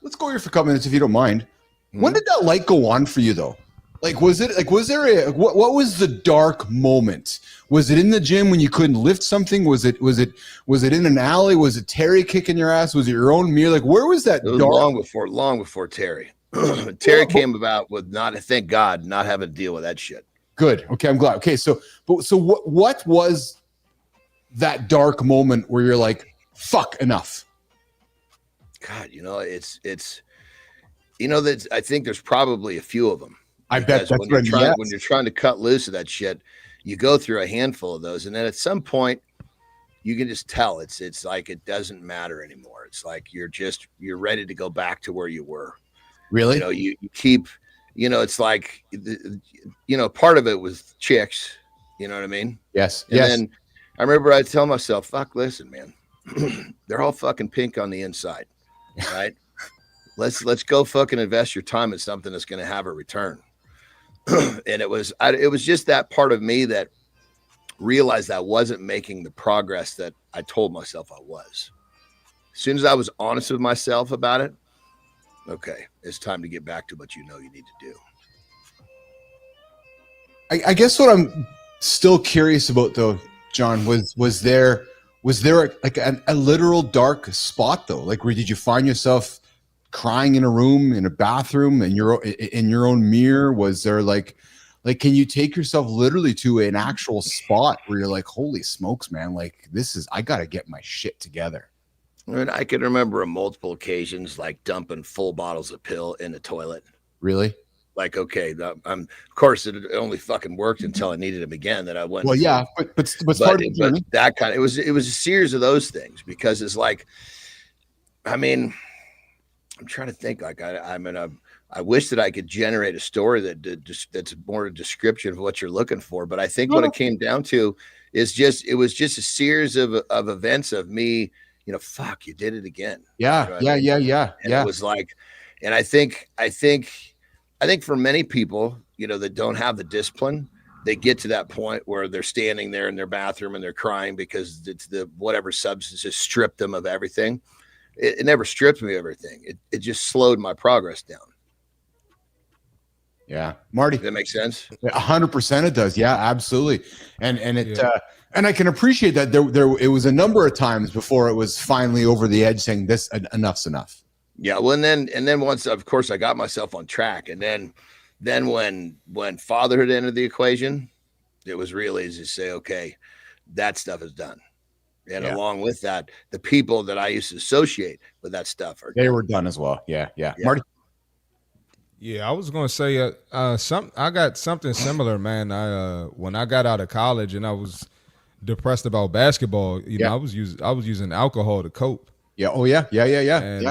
let's go here for a couple minutes if you don't mind. When did that light go on for you though? Like, was what was the dark moment? Was it in the gym when you couldn't lift something? Was it in an alley? Was it Terry kicking your ass? Was it your own mirror? Like, where was that? It was long before Terry. Terry came about with thank God, not having to deal with that shit. Good. Okay, I'm glad. Okay, so what was that dark moment where you're like, fuck, enough? God, it's that I think there's probably a few of them. I bet that's when you're trying to cut loose of that shit, you go through a handful of those, and then at some point you can just tell it's like it doesn't matter anymore. It's like you're ready to go back to where you were. Really? You keep, it's like, part of it was chicks, you know what I mean? Yes. And then I remember I tell myself, fuck, listen, man, they're all fucking pink on the inside, right? Let's go fucking invest your time in something that's going to have a return. And it was just that part of me that realized I wasn't making the progress that I told myself I was. As soon as I was honest with myself about it, okay, it's time to get back to what you need to do. I guess what I'm still curious about though, John, was there Was there a literal dark spot though? Like, where did you find yourself crying in a room, in a bathroom, in your own mirror? Was there like can you take yourself literally to an actual spot where you're like, holy smokes, man, like I gotta get my shit together? I mean, I can remember on multiple occasions like dumping full bottles of pill in the toilet. Really? Like, okay, of course it only fucking worked until I needed them again. That I went. Well, yeah, but that kind of it was a series of those things, because it's like, I mean, I'm trying to think. Like, I wish that I could generate a story that's more a description of what you're looking for. But I think what it came down to is it was just a series of events of me. Fuck, you did it again. Yeah, yeah. It was like, and I think for many people, that don't have the discipline, they get to that point where they're standing there in their bathroom and they're crying because it's the whatever substances stripped them of everything. It never stripped me of everything. It just slowed my progress down. Yeah, Marty, does that make sense? 100% it does. Yeah, absolutely. And it and I can appreciate that there it was a number of times before it was finally over the edge, saying this enough's enough. Yeah, well, and then once, of course, I got myself on track, and then when fatherhood entered the equation, it was really easy to say, okay, that stuff is done. And along with that, the people that I used to associate with that stuff were done as well. Yeah. Marty? Yeah, I was gonna say I got something similar, man. When I got out of college and I was depressed about basketball, I was using alcohol to cope. Yeah. Oh yeah. And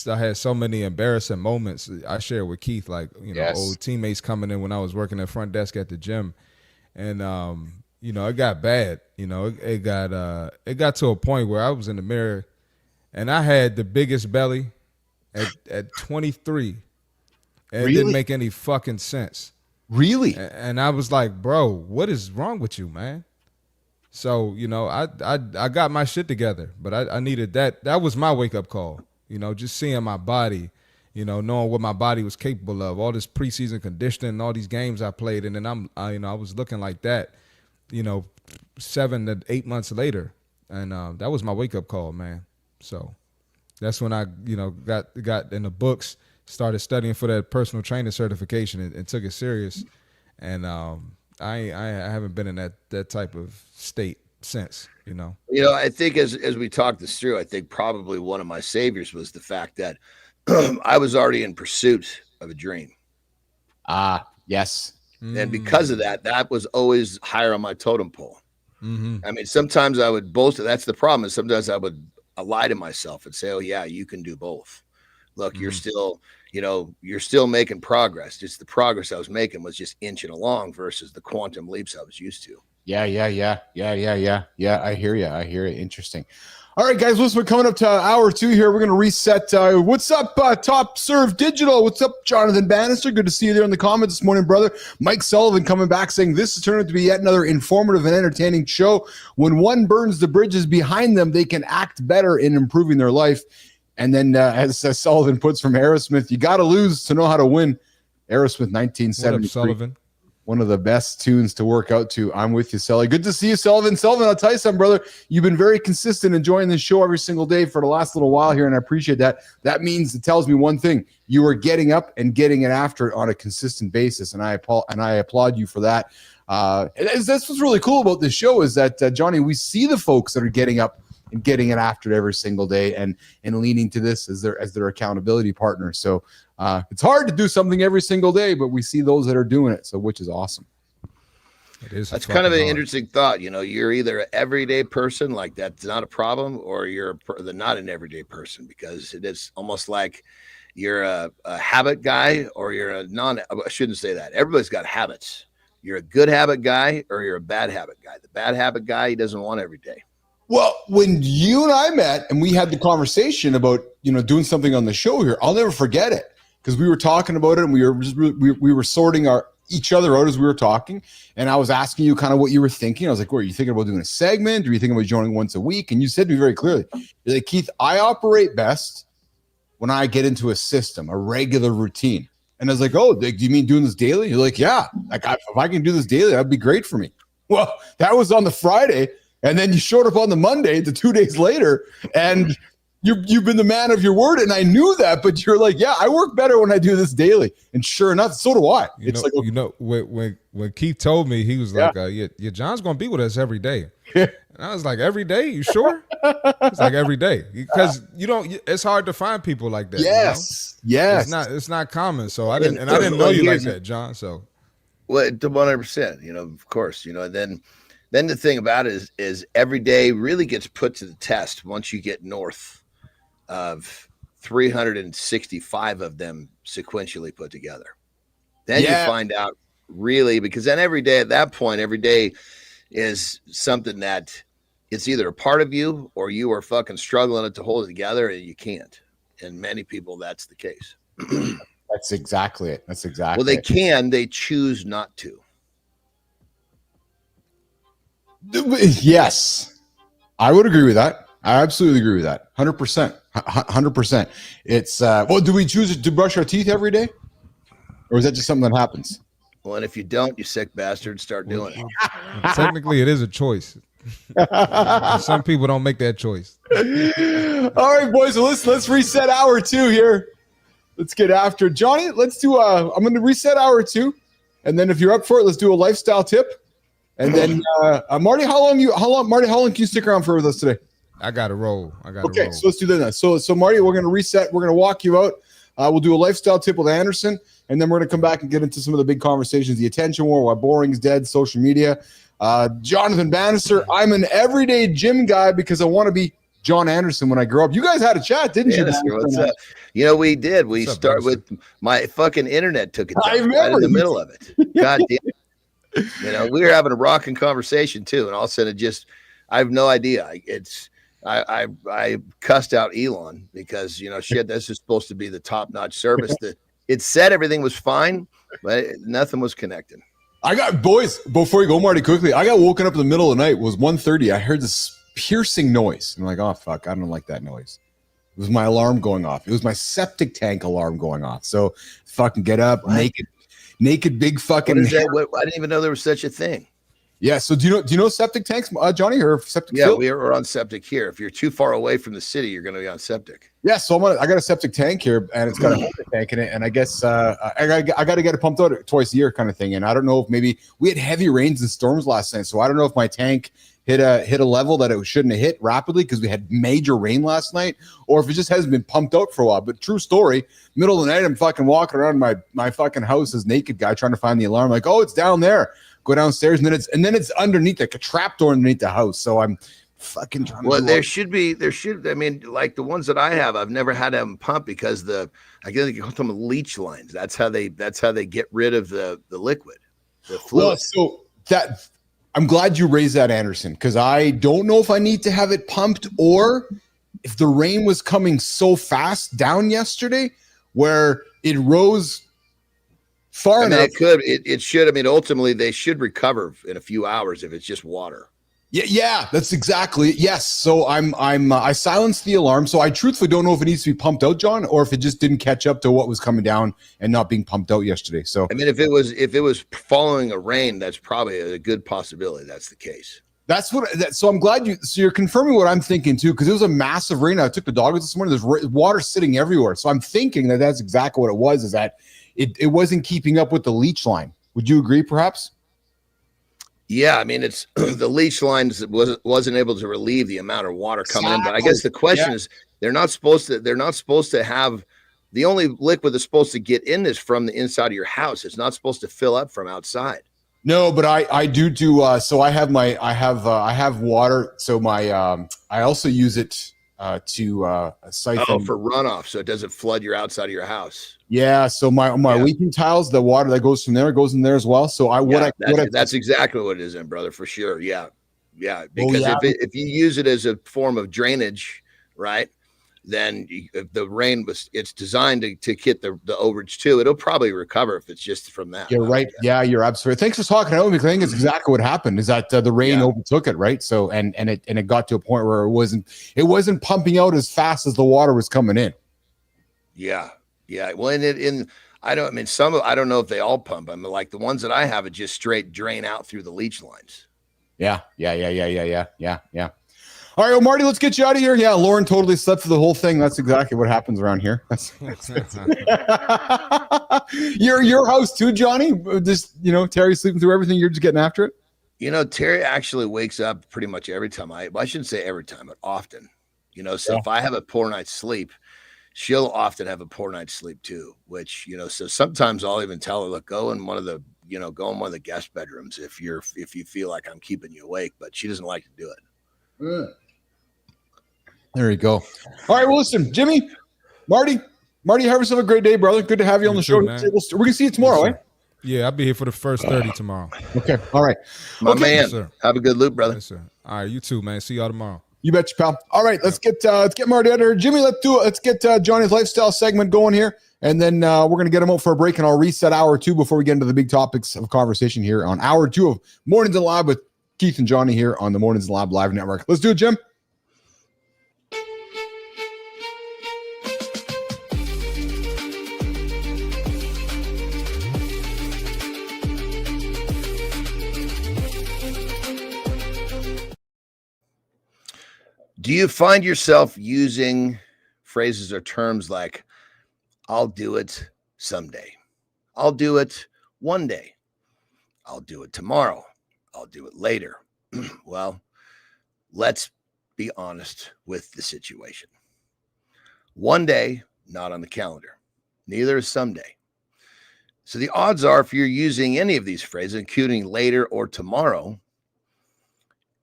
I had so many embarrassing moments I shared with Keith, like old teammates coming in when I was working at front desk at the gym, and it got bad. It got to a point where I was in the mirror, and I had the biggest belly at 23, and It didn't make any fucking sense. Really? And I was like, bro, what is wrong with you, man? So, I got my shit together, but I needed that. That was my wake up call, just seeing my body, knowing what my body was capable of, all this preseason conditioning, all these games I played. And then I was looking like that, 7 to 8 months later. And that was my wake up call, man. So that's when I, got in the books, started studying for that personal trainer certification and took it serious. And, I haven't been in that type of state since, I think as we talked this through, I think probably one of my saviors was the fact that I was already in pursuit of a dream. Yes. And because of that was always higher on my totem pole. Mm-hmm. I mean, sometimes I would boast. That's the problem. Is sometimes I would lie to myself and say, oh yeah, you can do both. Look, you're still making progress. Just the progress I was making was just inching along versus the quantum leaps I was used to. Yeah. I hear you. Interesting. All right, guys, listen, we're coming up to hour 2 here. We're going to reset. What's up, Top Serve Digital? What's up, Jonathan Bannister? Good to see you there in the comments this morning, brother. Mike Sullivan coming back saying this has turned out to be yet another informative and entertaining show. When one burns the bridges behind them, they can act better in improving their life. And then, as Sullivan puts from Aerosmith, you got to lose to know how to win. Aerosmith, 1973. What up, Sullivan? One of the best tunes to work out to. I'm with you, Sully. Good to see you, Sullivan. Sullivan, I'll tell you something, brother. You've been very consistent enjoying this show every single day for the last little while here, and I appreciate that. That means it tells me one thing. You are getting up and getting it after it on a consistent basis, and I applaud you for that. That's what's really cool about this show is that, Johnny, we see the folks that are getting up and getting it after it every single day and leaning to this as their accountability partner. So it's hard to do something every single day, but we see those that are doing it, so which is awesome. It is. That's kind of an interesting thought. You're either an everyday person, like that's not a problem, or you're not an everyday person, because it is almost like you're a habit guy or you're a I shouldn't say that. Everybody's got habits. You're a good habit guy or you're a bad habit guy. The bad habit guy, he doesn't want every day. Well, when you and I met and we had the conversation about, doing something on the show here, I'll never forget it because we were talking about it and we were sorting each other out as we were talking. And I was asking you kind of what you were thinking. I was like, what, are you thinking about doing a segment? Or are you thinking about joining once a week? And you said to me very clearly, you're like, Keith, I operate best when I get into a system, a regular routine. And I was like, oh, do you mean doing this daily? You're like, yeah, if I can do this daily, that'd be great for me. Well, that was on the Friday. And then you showed up on the Monday, the 2 days later, and you've been the man of your word. And I knew that, but you're like, yeah, I work better when I do this daily. And sure enough, so do I. When Keith told me, he was like, yeah, John's going to be with us every day. And I was like, every day? You sure? It's like every day, because it's hard to find people like that. Yes. Yes. It's not common. So I didn't know you like that, John. So. Well, 100%, of course, and then the thing about it is every day really gets put to the test once you get north of 365 of them sequentially put together. Then you find out really, because then every day at that point, every day is something that it's either a part of you or you are fucking struggling to hold it together and you can't. And many people, that's the case. That's exactly it. Well, they choose not to. Yes, I would agree with that. I absolutely agree with that. 100%. 100%. It's, do we choose to brush our teeth every day? Or is that just something that happens? Well, and if you don't, you sick bastard, start doing it. Technically, it is a choice. Some people don't make that choice. All right, boys. So let's reset hour 2 here. Let's get after it. Johnny, let's do I'm going to reset hour 2. And then if you're up for it, let's do a lifestyle tip. And then Marty, how long can you stick around for with us today? I got to roll. Okay, so let's do that now. So Marty, we're going to reset. We're going to walk you out. We'll do a lifestyle tip with Andersen, and then we're going to come back and get into some of the big conversations: the attention war, why boring is dead, social media. Jonathan Bannister, I'm an everyday gym guy because I want to be Jon Andersen when I grow up. You guys had a chat, didn't you? What's up? We did. We start with my fucking internet took it down right in the middle of it. God damn it. We were having a rocking conversation too, and all of a sudden I have no idea. I cussed out Elon because shit, this is supposed to be the top-notch service. That it said everything was fine, but nothing was connected. Boys, before you go, Marty, quickly, I got woken up in the middle of the night. It was 1:30. I heard this piercing noise. I'm like, oh fuck, I don't like that noise. It was my alarm going off. It was my septic tank alarm going off. So fucking get up, naked big fucking. What is that? I didn't even know there was such a thing. Yeah. So do you know septic tanks, Johnny, or septic? Yeah, field? we're on septic here. If you're too far away from the city, you're going to be on septic. Yeah. So I got a septic tank here, and it's got a septic tank in it, and I guess I got to get it pumped out twice a year, kind of thing. And I don't know if maybe we had heavy rains and storms last night, so I don't know if my tank hit a level that it shouldn't have hit rapidly because we had major rain last night, or if it just hasn't been pumped out for a while. But true story, middle of the night, I'm fucking walking around my fucking house as naked guy trying to find the alarm. Like, oh, it's down there. Go downstairs, and then it's underneath, like a trap door underneath the house. So I'm fucking trying. Well, there should. I mean, like the ones that I have, I've never had them pump because I guess they call them leach lines. That's how they get rid of the liquid, the fluid. Well, so that. I'm glad you raised that, Andersen, because I don't know if I need to have it pumped or if the rain was coming so fast down yesterday where it rose far enough. It should. I mean, ultimately, they should recover in a few hours if it's just water. Yeah, that's exactly it. Yes. So I silenced the alarm. So I truthfully don't know if it needs to be pumped out, John, or if it just didn't catch up to what was coming down and not being pumped out yesterday. So I mean, if it was following a rain, that's probably a good possibility. That's the case. So I'm glad you're confirming what I'm thinking too, because it was a massive rain. I took the dog this morning. There's water sitting everywhere. So I'm thinking that's exactly what it was, is that it wasn't keeping up with the leach line. Would you agree perhaps? Yeah, I mean, it's the leach lines that wasn't able to relieve the amount of water coming in. But I guess the question is, they're not supposed to have, the only liquid that's supposed to get in is from the inside of your house. It's not supposed to fill up from outside. No, but I do. So I have water. So I also use it to siphon for runoff, so it doesn't flood your outside of your house. Yeah, so my leaking tiles, the water that goes from there goes in there as well. So that's exactly what it is, then, brother, for sure. Yeah, because if you use it as a form of drainage, right, then the rain it's designed to get the overage too. It'll probably recover if it's just from that. You're right. Yeah, you're absolutely. Thanks for talking out with me. I think it's exactly what happened. Is that the rain overtook it, right? So and it got to a point where it wasn't pumping out as fast as the water was coming in. Yeah. Well, I don't know if they all pump. I mean, like the ones that I have, it just straight drain out through the leach lines. Yeah. All right, well, Marty, let's get you out of here. Yeah, Lauren totally slept through the whole thing. That's exactly what happens around here. Your house too, Johnny. Just Terry sleeping through everything. You're just getting after it. Terry actually wakes up pretty much every time. I shouldn't say every time, but often. So if I have a poor night's sleep, she'll often have a poor night's sleep too. Which so sometimes I'll even tell her, look, go in one of the guest bedrooms if you feel like I'm keeping you awake. But she doesn't like to do it. There you go. All right, well, listen, Jimmy, Marty, have yourself a great day, brother. Good to have you on the show. Man. We're gonna see you tomorrow, right? Yeah, I'll be here for the first 30 tomorrow. Okay, all right, my man. Yes, have a good loop, brother. Yes, sir. All right, you too, man. See y'all tomorrow. You betcha, pal. All right, let's get Marty out of here. Jimmy, let's get Johnny's lifestyle segment going here, and then we're gonna get him out for a break, and I'll reset hour 2 before we get into the big topics of conversation here on hour 2 of Mornings in the Lab with Keith and Johnny here on the Mornings in the Lab Live Network. Let's do it, Jim. Do you find yourself using phrases or terms like, I'll do it someday, I'll do it one day, I'll do it tomorrow, I'll do it later? Well, let's be honest with the situation. One day, not on the calendar. Neither is someday. So the odds are, if you're using any of these phrases, including later or tomorrow,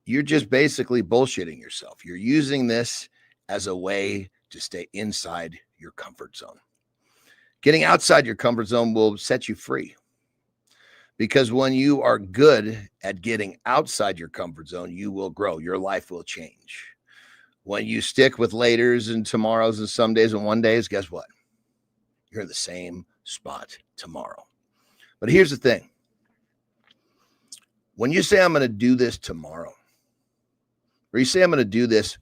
you're just basically bullshitting yourself. You're using this as a way to stay inside your comfort zone. Getting outside your comfort zone will set you free. Because when you are good at getting outside your comfort zone, you will grow. Your life will change. When you stick with laters and tomorrows and some days and one days, guess what? You're in the same spot tomorrow. But here's the thing. When you say, I'm going to do this tomorrow, or you say, I'm going to do this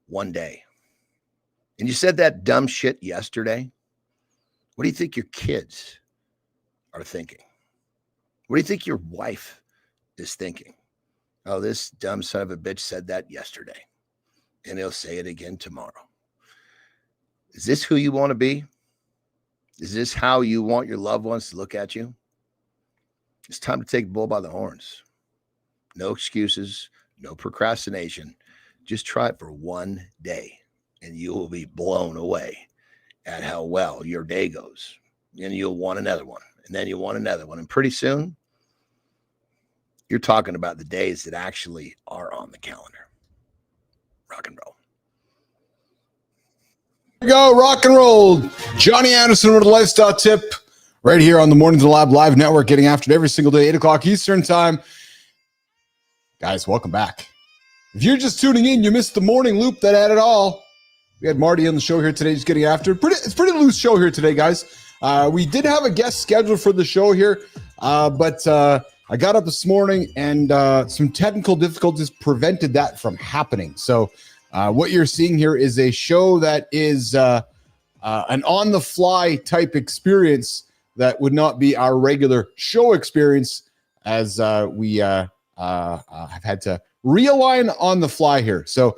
one day, and you said that dumb shit yesterday, what do you think your kids are thinking? What do you think your wife is thinking? Oh, this dumb son of a bitch said that yesterday, and he'll say it again tomorrow. Is this who you want to be? Is this how you want your loved ones to look at you? It's time to take the bull by the horns. No excuses. No procrastination. Just try it for one day and you will be blown away at how well your day goes. And you'll want another one. And then you'll want another one. And pretty soon, you're talking about the days that actually are on the calendar. Rock and roll. Here we go, rock and roll. Johnny Andersen with a lifestyle tip right here on the Mornings in the Lab Live Network, getting after it every single day, 8 o'clock Eastern time. Guys, welcome back. If you're just tuning in, you missed the morning loop that had it all. We had Marty on the show here today, just getting after it. It's a pretty loose show here today, guys. We did have a guest scheduled for the show here, but I got up this morning and some technical difficulties prevented that from happening. So what you're seeing here is a show that is an on-the-fly type experience that would not be our regular show experience, as we have had to realign on the fly here. So,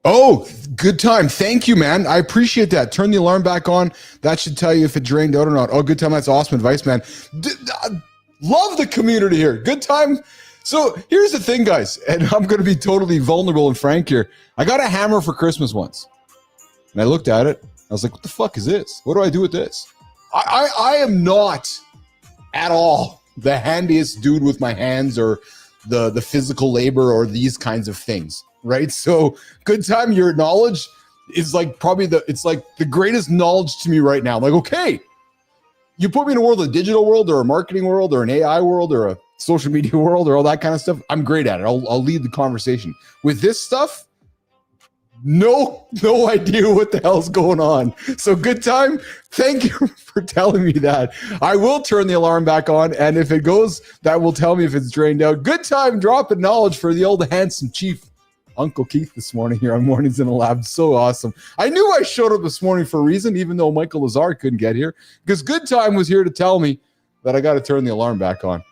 oh, good time. Thank you, man. I appreciate that. Turn the alarm back on. That should tell you if it drained out or not. Oh, good time. That's awesome advice, man. Love the community here. Good time. So here's the thing, guys, and I'm going to be totally vulnerable and frank here. I got a hammer for Christmas once, and I looked at it. I was like, what the fuck is this? What do I do with this? I am not at all the handiest dude with my hands or the physical labor or these kinds of things, right? So good time, your knowledge is like probably it's like the greatest knowledge to me right now. I'm like, okay, you put me in a world, a digital world or a marketing world or an AI world or a social media world or all that kind of stuff. I'm great at it. I'll lead the conversation. With this stuff, no idea what the hell's going on. So good time. Thank you for telling me that. I will turn the alarm back on, and if it goes, that will tell me if it's drained out. Good time dropping knowledge for the old handsome chief, Uncle Keith, this morning here on Mornings in the Lab. So awesome. I knew I showed up this morning for a reason, even though Michael Lazar couldn't get here, because Good Time was here to tell me that I got to turn the alarm back on.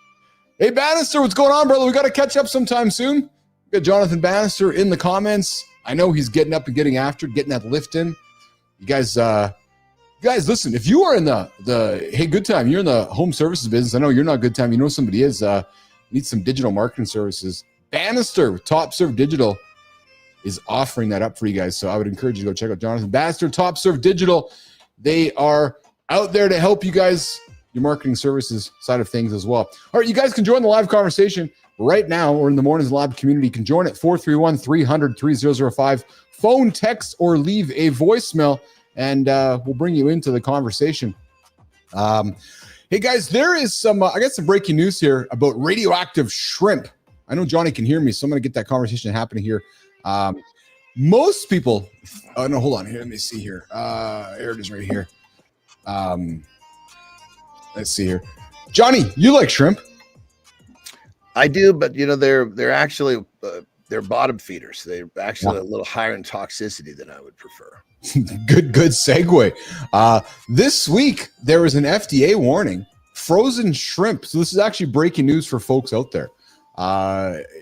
Hey, Bannister, what's going on, brother? We got to catch up sometime soon. We got Jonathan Bannister in the comments. I know he's getting up and getting after it, getting that lift in. You guys, listen, if you are in hey, Good Time, you're in the home services business. I know you're not Good Time. You know somebody is. Needs some digital marketing services. Bannister with Top Serve Digital is offering that up for you guys. So I would encourage you to go check out Jonathan Bannister, Top Serve Digital. They are out there to help you guys, your marketing services side of things as well. All right, you guys can join the live conversation right now or in the Mornings Live community. You can join at 431-300-3005. Phone, text, or leave a voicemail, and we'll bring you into the conversation. Hey guys, there is some, I got some breaking news here about radioactive shrimp. I know Johnny can hear me, so I'm going to get that conversation happening here. Most people, oh no, hold on here. Let me see here. Here it is right here. Let's see here. Johnny, you like shrimp? I do, but they're actually, they're bottom feeders. They're actually a little higher in toxicity than I would prefer. Good segue. This week there was an FDA warning: frozen shrimp. So this is actually breaking news for folks out there.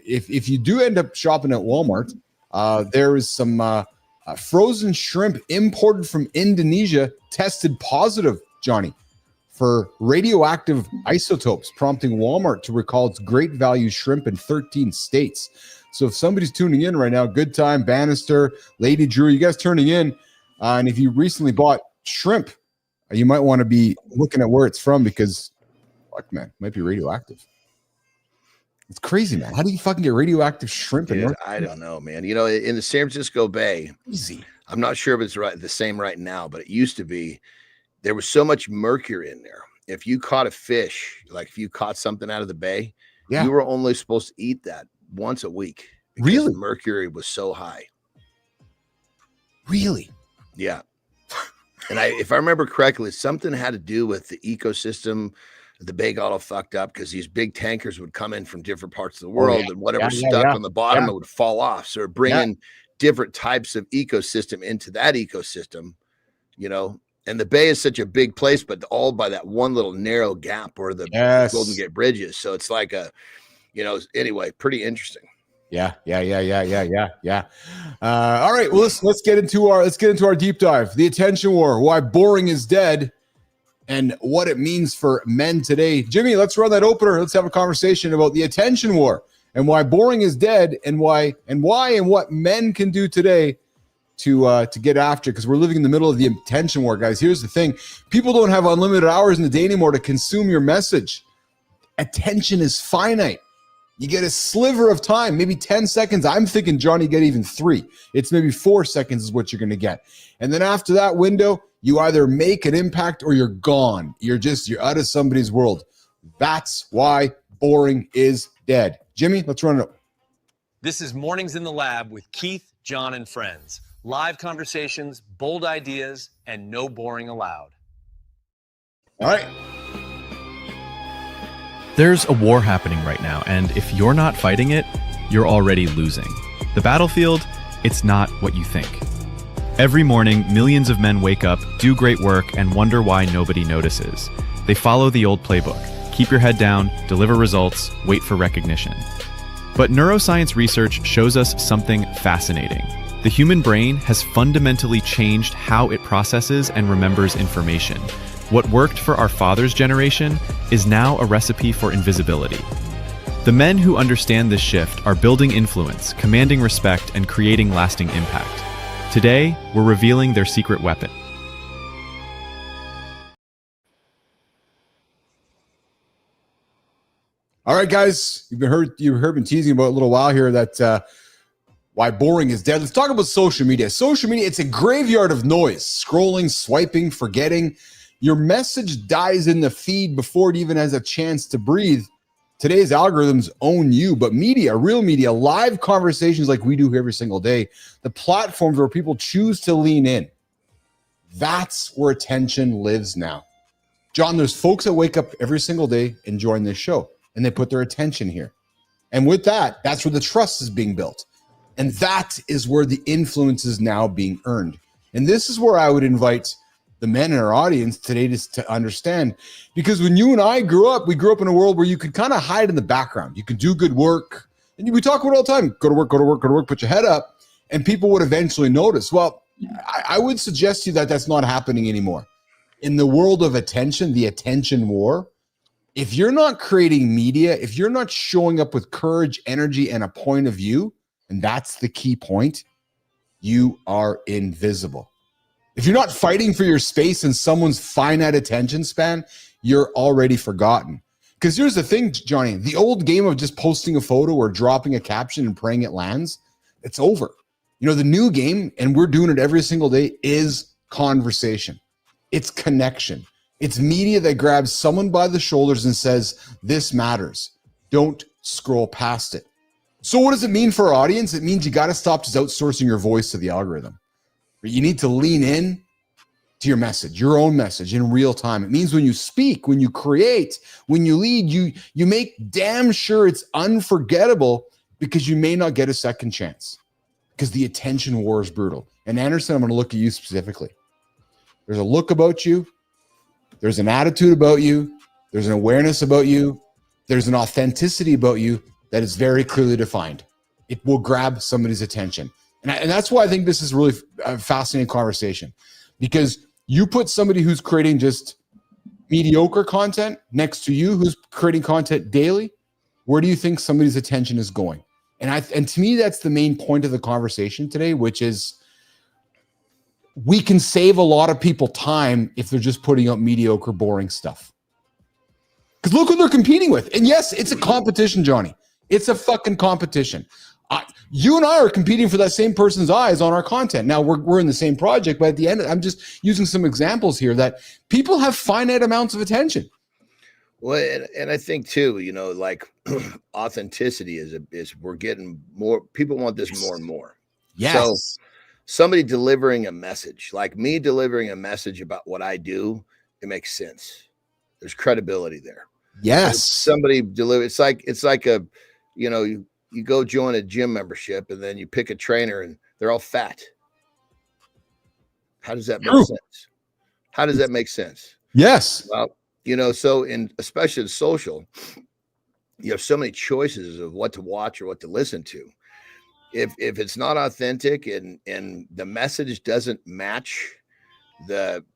If you do end up shopping at Walmart, there is some frozen shrimp imported from Indonesia tested positive, Johnny, for radioactive isotopes, prompting Walmart to recall its great value shrimp in 13 states. So if somebody's tuning in right now, Good Time, Bannister, Lady Drew, you guys turning in. And if you recently bought shrimp, you might want to be looking at where it's from because, fuck, man, it might be radioactive. It's crazy, man. How do you fucking get radioactive shrimp? Dude, I don't know, man. In the San Francisco Bay, easy. I'm not sure if it's the same right now, but it used to be. There was so much mercury in there. If you caught a fish, like if you caught something out of the bay, you were only supposed to eat that once a week. Really? The mercury was so high. Really? Yeah. And if I remember correctly, something had to do with the ecosystem. The bay got all fucked up because these big tankers would come in from different parts of the world, and whatever stuck on the bottom, it would fall off. So we're bringing different types of ecosystem into that ecosystem, and the bay is such a big place, but all by that one little narrow gap where the Golden Gate Bridge is. So it's like anyway, pretty interesting. Yeah. All right. Well, let's get into our deep dive. The attention war, why boring is dead, and what it means for men today. Jimmy, let's run that opener. Let's have a conversation about the attention war and why boring is dead, and what men can do today to get after it, because we're living in the middle of the attention war, guys. Here's the thing. People don't have unlimited hours in the day anymore to consume your message. Attention is finite. You get a sliver of time, maybe 10 seconds. I'm thinking, Johnny, get even 3. It's maybe 4 seconds is what you're going to get. And then after that window, you either make an impact or you're gone. You're out of somebody's world. That's why boring is dead. Jimmy, let's run it up. This is Mornings in the Lab with Keith, John, and friends. Live conversations, bold ideas, and no boring allowed. All right. There's a war happening right now, and if you're not fighting it, you're already losing. The battlefield, it's not what you think. Every morning, millions of men wake up, do great work, and wonder why nobody notices. They follow the old playbook. Keep your head down, deliver results, wait for recognition. But neuroscience research shows us something fascinating. The human brain has fundamentally changed how it processes and remembers information. What worked for our father's generation is now a recipe for invisibility. The men who understand this shift are building influence, commanding respect, and creating lasting impact. Today, we're revealing their secret weapon. All right, guys, you've been teasing about a little while here that why boring is dead. Let's talk about social media. Social media, it's a graveyard of noise. Scrolling, swiping, forgetting. Your message dies in the feed before it even has a chance to breathe. Today's algorithms own you, but media, real media, live conversations like we do every single day, the platforms where people choose to lean in, that's where attention lives now. John, there's folks that wake up every single day and join this show, and they put their attention here. And with that, that's where the trust is being built. And that is where the influence is now being earned. And this is where I would invite the men in our audience today to understand, because when you and I grew up, we grew up in a world where you could kind of hide in the background. You could do good work. And we talk about it all the time. Go to work, go to work, go to work, put your head up, and people would eventually notice. Well, I would suggest to you that that's not happening anymore. In the world of attention, the attention war, if you're not creating media, if you're not showing up with courage, energy, and a point of view, and that's the key point, you are invisible. If you're not fighting for your space in someone's finite attention span, you're already forgotten. Because here's the thing, Johnny, the old game of just posting a photo or dropping a caption and praying it lands, it's over. You know, the new game, and we're doing it every single day, is conversation. It's connection. It's media that grabs someone by the shoulders and says, this matters. Don't scroll past it. So what does it mean for our audience? It means you got to stop just outsourcing your voice to the algorithm. You need to lean in to your message, your own message in real time. It means when you speak, when you create, when you lead, you make damn sure it's unforgettable, because you may not get a second chance, because the attention war is brutal. And Andersen, I'm going to look at you specifically. There's a look about you. There's an attitude about you. There's an awareness about you. There's an authenticity about you that is very clearly defined. It will grab somebody's attention. And that's why I think this is really a fascinating conversation, because you put somebody who's creating just mediocre content next to you who's creating content daily. Where do you think somebody's attention is going? And to me, that's the main point of the conversation today, which is we can save a lot of people time if they're just putting out mediocre, boring stuff. Because look what they're competing with. And yes, it's a competition, Johnny. It's a fucking competition. You and I are competing for that same person's eyes on our content. Now we're in the same project, but at the end, I'm just using some examples here that people have finite amounts of attention. Well, and I think too, you know, like authenticity is we're getting more. People want this more and more. Yes. So somebody delivering a message, like me delivering a message about what I do, it makes sense. There's credibility there. Yes. If somebody deliver. It's like a, you know, you go join a gym membership and then you pick a trainer and they're all fat. How does that make sense? How does that make sense? Yes. Well, you know, so especially in social, you have so many choices of what to watch or what to listen to. If it's not authentic and the message doesn't match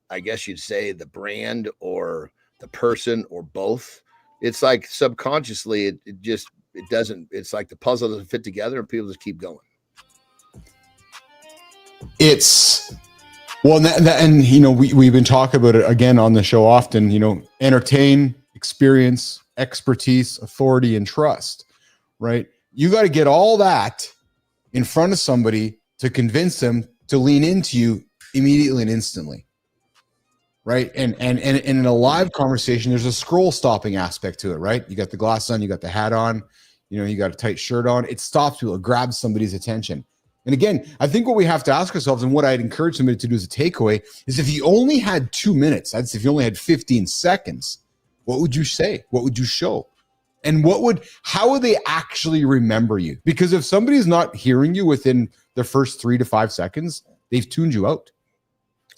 I guess you'd say the brand or the person or both, it's like subconsciously it doesn't, it's like the puzzle doesn't fit together and people just keep going. And you know, we've been talking about it again on the show often, you know, entertain, experience, expertise, authority, and trust, right? You got to get all that in front of somebody to convince them to lean into you immediately and instantly. Right. And in a live conversation, there's a scroll stopping aspect to it, right? You got the glasses on, you got the hat on, you know, you got a tight shirt on. It stops people, it grabs somebody's attention. And again, I think what we have to ask ourselves, and what I'd encourage somebody to do as a takeaway, is if you only had 2 minutes, I'd say if you only had 15 seconds, what would you say? What would you show? And how would they actually remember you? Because if somebody's not hearing you within the first 3 to 5 seconds, they've tuned you out.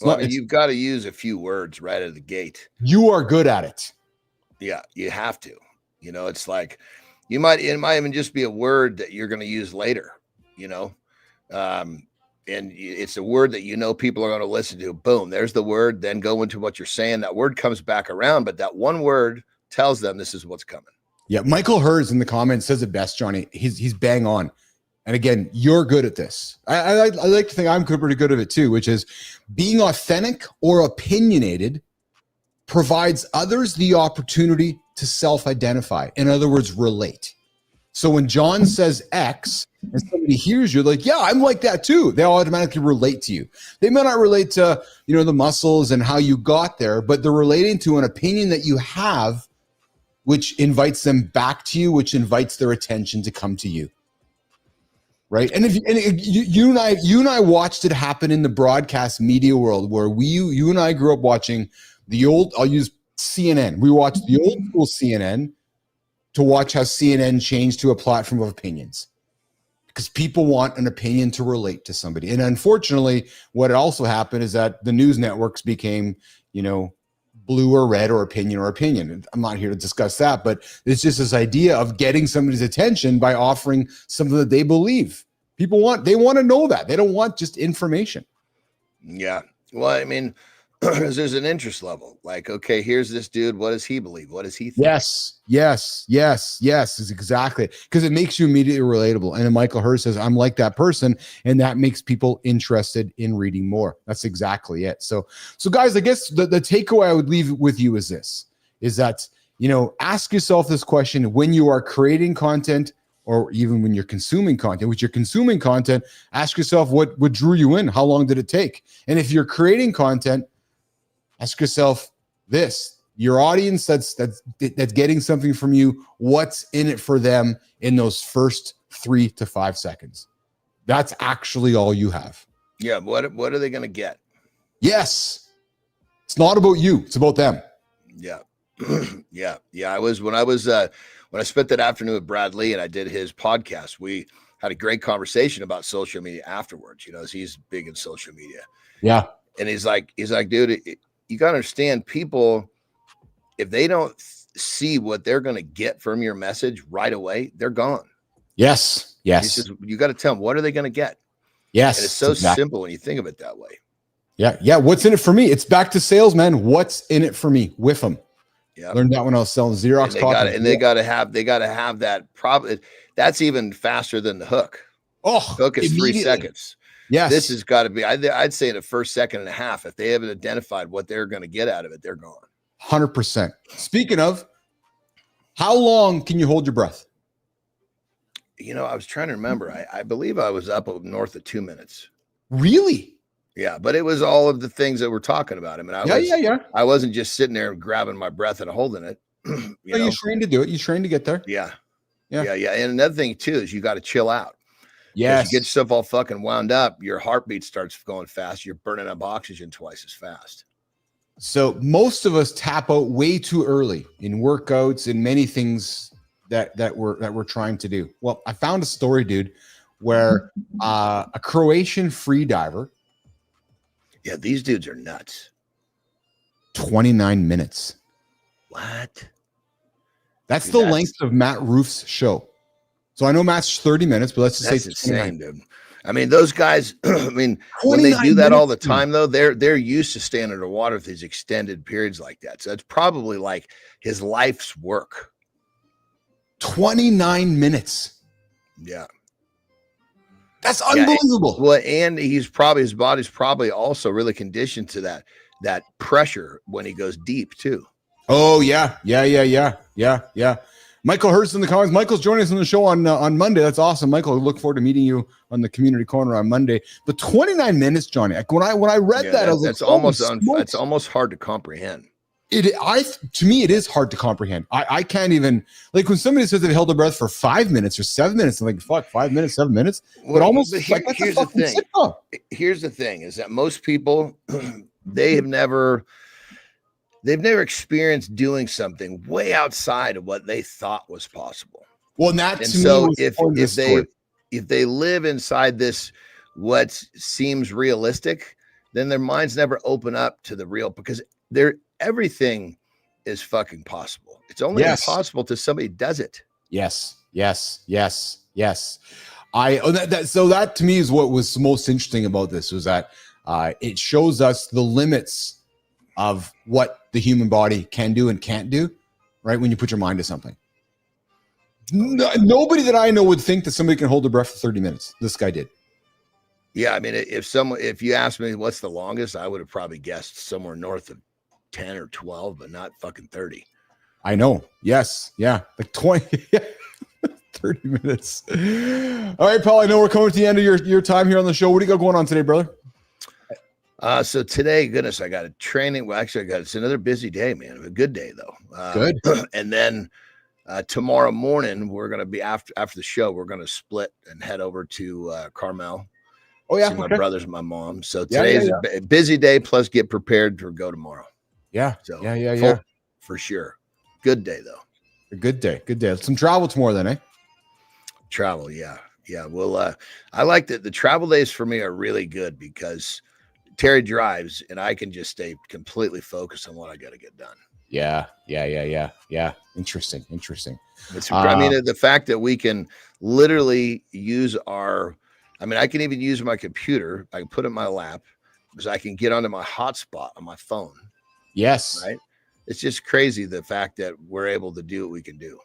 You've got to use a few words right out of the gate. You are good at it. Yeah, you have to. You know, it's like it might even just be a word that you're going to use later, you know, and it's a word that, you know, people are going to listen to. Boom, there's the word. Then go into what you're saying. That word comes back around, but that one word tells them this is what's coming. Yeah, Michael Hers in the comments says it best, Johnny. He's bang on. And again, you're good at this. I like to think I'm pretty good at it too, which is being authentic or opinionated provides others the opportunity to self-identify. In other words, relate. So when John says X and somebody hears you, like, yeah, I'm like that too. They automatically relate to you. They may not relate to, you know, the muscles and how you got there, but they're relating to an opinion that you have, which invites them back to you, which invites their attention to come to you. Right. And you and I watched it happen in the broadcast media world, where you and I grew up watching the old, I'll use CNN. We watched the old school CNN to watch how CNN changed to a platform of opinions. because people want an opinion to relate to somebody. And unfortunately, what also happened is that the news networks became, blue or red or opinion or opinion. And I'm not here to discuss that, but it's just this idea of getting somebody's attention by offering something that they believe. They want to know that. They don't want just information. Yeah. Well, I mean, there's an interest level. Like, okay, here's this dude. What does he believe? What does he think? Yes, is exactly, because it makes you immediately relatable. And then Michael Hurst says, I'm like that person. And that makes people interested in reading more. That's exactly it. So guys, I guess the takeaway I would leave with you is this, is that, ask yourself this question when you are creating content, or even when you're consuming content. With your consuming content, ask yourself what drew you in? How long did it take? And if you're creating content, ask yourself this: your audience that's getting something from you, what's in it for them in those first 3 to 5 seconds? That's actually all you have. Yeah. What are they going to get? Yes. It's not about you. It's about them. Yeah. Yeah. When I spent that afternoon with Brad Lee and I did his podcast, we had a great conversation about social media afterwards, as he's big in social media. Yeah. And he's like, dude, you got to understand, people, if they don't see what they're going to get from your message right away, they're gone. Yes. He says, you got to tell them, what are they going to get? Yes. And it's so simple when you think of it that way. Yeah. Yeah. What's in it for me? It's back to sales, man. What's in it for me? With them. Yeah. Learned that when I was selling Xerox. They got to have that. Probably that's even faster than the hook. Oh, hook is 3 seconds. Yes. This has got to be, I'd say in the first second and a half, if they haven't identified what they're going to get out of it, they're gone. 100%. Speaking of, how long can you hold your breath? I was trying to remember. I believe I was up north of 2 minutes. Really? Yeah, but it was all of the things that we're talking about. I mean, I wasn't just sitting there grabbing my breath and holding it. You trained to do it. You trained to get there. Yeah. And another thing too is you got to chill out. Yes. You get yourself all fucking wound up, your heartbeat starts going fast. You're burning up oxygen twice as fast. So most of us tap out way too early in workouts and many things that we're trying to do. Well, I found a story, dude, where a Croatian free diver. Yeah, these dudes are nuts. 29 minutes. What? That's the length of Matt Roof's show. So I know Matt's 30 minutes, but let's just say it's insane, dude. I mean, those guys, when they do that all the time, though, they're used to staying underwater with these extended periods like that. So it's probably like his life's work. 29 minutes. Yeah. That's unbelievable. Well, and his body's probably also really conditioned to that pressure when he goes deep too. Oh yeah. Michael Hurst in the comments. Michael's joining us on the show on Monday. That's awesome, Michael. I look forward to meeting you on the community corner on Monday. But 29 minutes, Johnny. When I read that, I was that's like, it's almost hard to comprehend. To me, it is hard to comprehend. I can't even, like, when somebody says they've held their breath for 5 minutes or 7 minutes, I'm like, fuck, 5 minutes, 7 minutes. But almost here's the thing. Here's the thing is that most people, they've never experienced doing something way outside of what they thought was possible. Well, and that and to so me if they live inside this what seems realistic, then their minds never open up to the real, because everything is fucking possible. It's only impossible to somebody does it. Yes. So that to me is what was most interesting about this, was that it shows us the limits of what the human body can do and can't do, right? When you put your mind to something. Nobody that I know would think that somebody can hold their breath for 30 minutes. This guy did. Yeah, I mean, if you asked me what's the longest, I would have probably guessed somewhere north of 10 or 12, but not fucking 30. I know. Yes. Yeah. Like 20, 30 minutes. All right, Paul, I know we're coming to the end of your time here on the show. What do you got going on today, brother? So today, goodness, I got a training. Well, actually, it's another busy day, man. A good day though. Good. And then tomorrow morning, we're going to be after the show, we're going to split and head over to Carmel. Oh yeah. See my brothers and my mom. So today is a busy day, plus get prepared to go tomorrow. Yeah. So yeah. For sure. Good day though. A good day. Some travel tomorrow then, eh? Travel, yeah. Yeah. Well, I like that the travel days for me are really good because Terry drives and I can just stay completely focused on what I got to get done. Yeah. Interesting. I mean, the fact that we can literally use I can even use my computer. I can put it in my lap because I can get onto my hotspot on my phone. Yes. Right. It's just crazy the fact that we're able to do what we can do.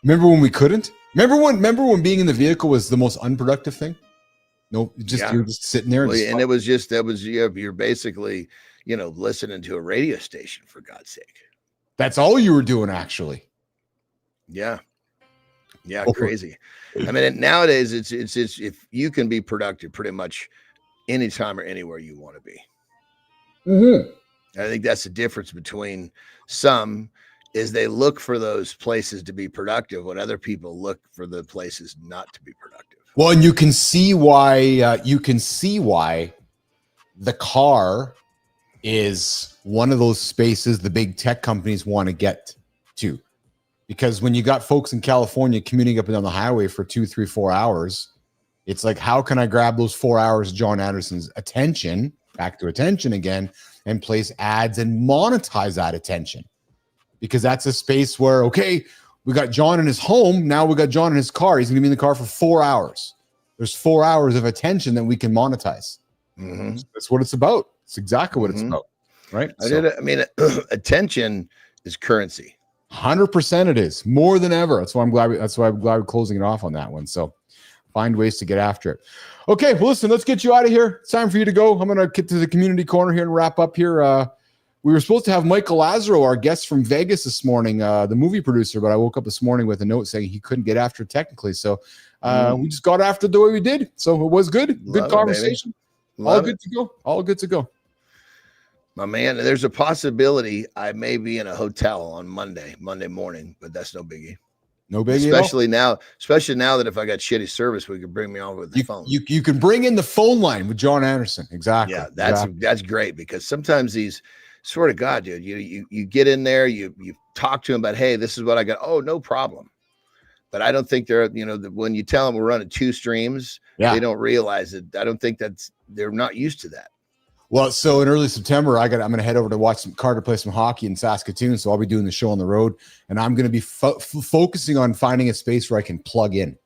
Remember when we couldn't? Remember when being in the vehicle was the most unproductive thing? No, you're just sitting there. And it was you're basically, listening to a radio station, for God's sake. That's all you were doing, actually. Yeah. Crazy. I mean, nowadays it's if you can be productive pretty much anytime or anywhere you want to be. Mm-hmm. I think that's the difference between some is they look for those places to be productive when other people look for the places not to be productive. Well, and you can see why the car is one of those spaces the big tech companies want to get to. Because when you got folks in California commuting up and down the highway for 2, 3, 4 hours, it's like, how can I grab those 4 hours of Jon Andersen's attention, back to attention again, and place ads and monetize that attention? Because that's a space where, okay, we got Jon in his home. Now we got Jon in his car. He's going to be in the car for 4 hours. There's 4 hours of attention that we can monetize. Mm-hmm. That's what it's about. It's exactly what it's about, right? Attention is currency. 100% it is, more than ever. That's why I'm glad we're closing it off on that one. So find ways to get after it. Okay, well, listen, let's get you out of here. It's time for you to go. I'm going to get to the community corner here and wrap up here. We were supposed to have Michael Lazaro, our guest from Vegas this morning, the movie producer, but I woke up this morning with a note saying he couldn't get after it technically. So we just got after it the way we did. So it was good. Good conversation. All good to go. My man, there's a possibility I may be in a hotel on Monday morning, but that's no biggie. No biggie. Especially now that if I got shitty service, we could bring me on with the phone. You can bring in the phone line with Jon Andersen. Exactly. Yeah, that's great because sometimes these, swear to God, dude, you get in there, you talk to them about, hey, this is what I got. Oh, no problem. But I don't think they're, when you tell them we're running 2 streams, they don't realize it. I don't think they're not used to that. Well, so in early September, I'm going to head over to watch Carter play some hockey in Saskatoon. So I'll be doing the show on the road, and I'm going to be focusing on finding a space where I can plug in.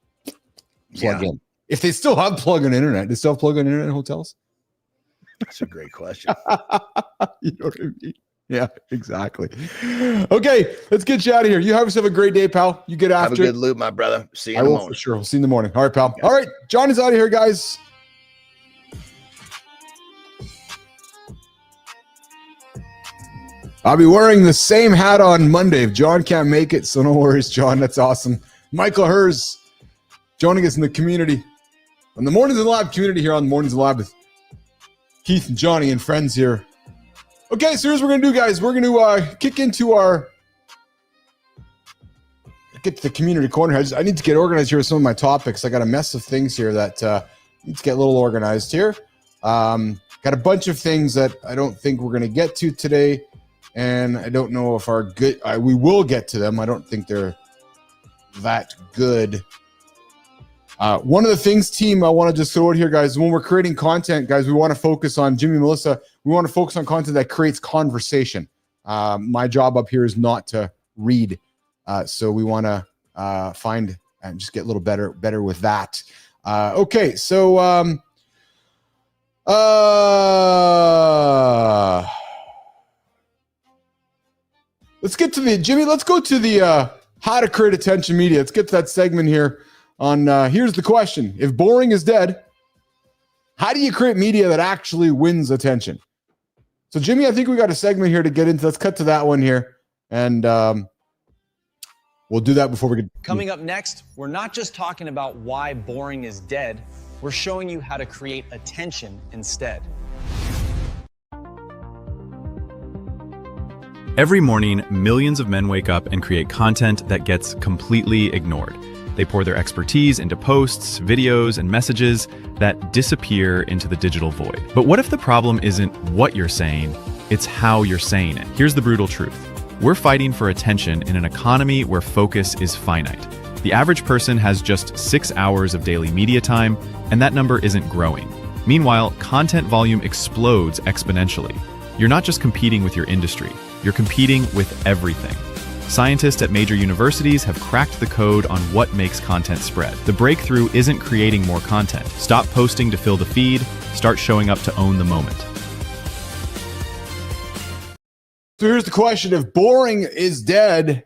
If they still have plug-in internet, they still have plug-in internet in hotels? That's a great question. You know what I mean? Yeah, exactly. Okay, let's get you out of here. You have yourself a great day, pal. You get after it. Have a good loop, my brother. See you in the morning. For sure. We'll see you in the morning. All right, pal. All right, Jon is out of here, guys. I'll be wearing the same hat on Monday if Jon can't make it, so no worries, Jon. That's awesome. Michael Hers joining us in the community. On the Mornings in Live community here on Mornings in Live with Keith and Johnny and friends here. Okay, so here's what we're going to do, guys. We're going to get to the community corner. I need to get organized here with some of my topics. I got a mess of things here that need to get a little organized here. Got a bunch of things that I don't think we're going to get to today. And I don't know if we will get to them. I don't think they're that good. One of the things, team, I want to just throw it here, guys. When we're creating content, guys, we want to focus on Jimmy, Melissa. We want to focus on content that creates conversation. My job up here is not to read. So we want to find and just get a little better with that. Okay, so let's get to let's go to the how to create attention media. Let's get to that segment here on here's the question. If boring is dead, how do you create media that actually wins attention? So Jimmy, I think we got a segment here to get into. Let's cut to that one here. And we'll do that before we get coming up next. We're not just talking about why boring is dead. We're showing you how to create attention instead. Every morning, millions of men wake up and create content that gets completely ignored. They pour their expertise into posts, videos, and messages that disappear into the digital void. But what if the problem isn't what you're saying, it's how you're saying it? Here's the brutal truth. We're fighting for attention in an economy where focus is finite. The average person has just 6 hours of daily media time, and that number isn't growing. Meanwhile, content volume explodes exponentially. You're not just competing with your industry, you're competing with everything. Scientists at major universities have cracked the code on what makes content spread. The breakthrough isn't creating more content. Stop posting to fill the feed, start showing up to own the moment. So here's the question. If boring is dead,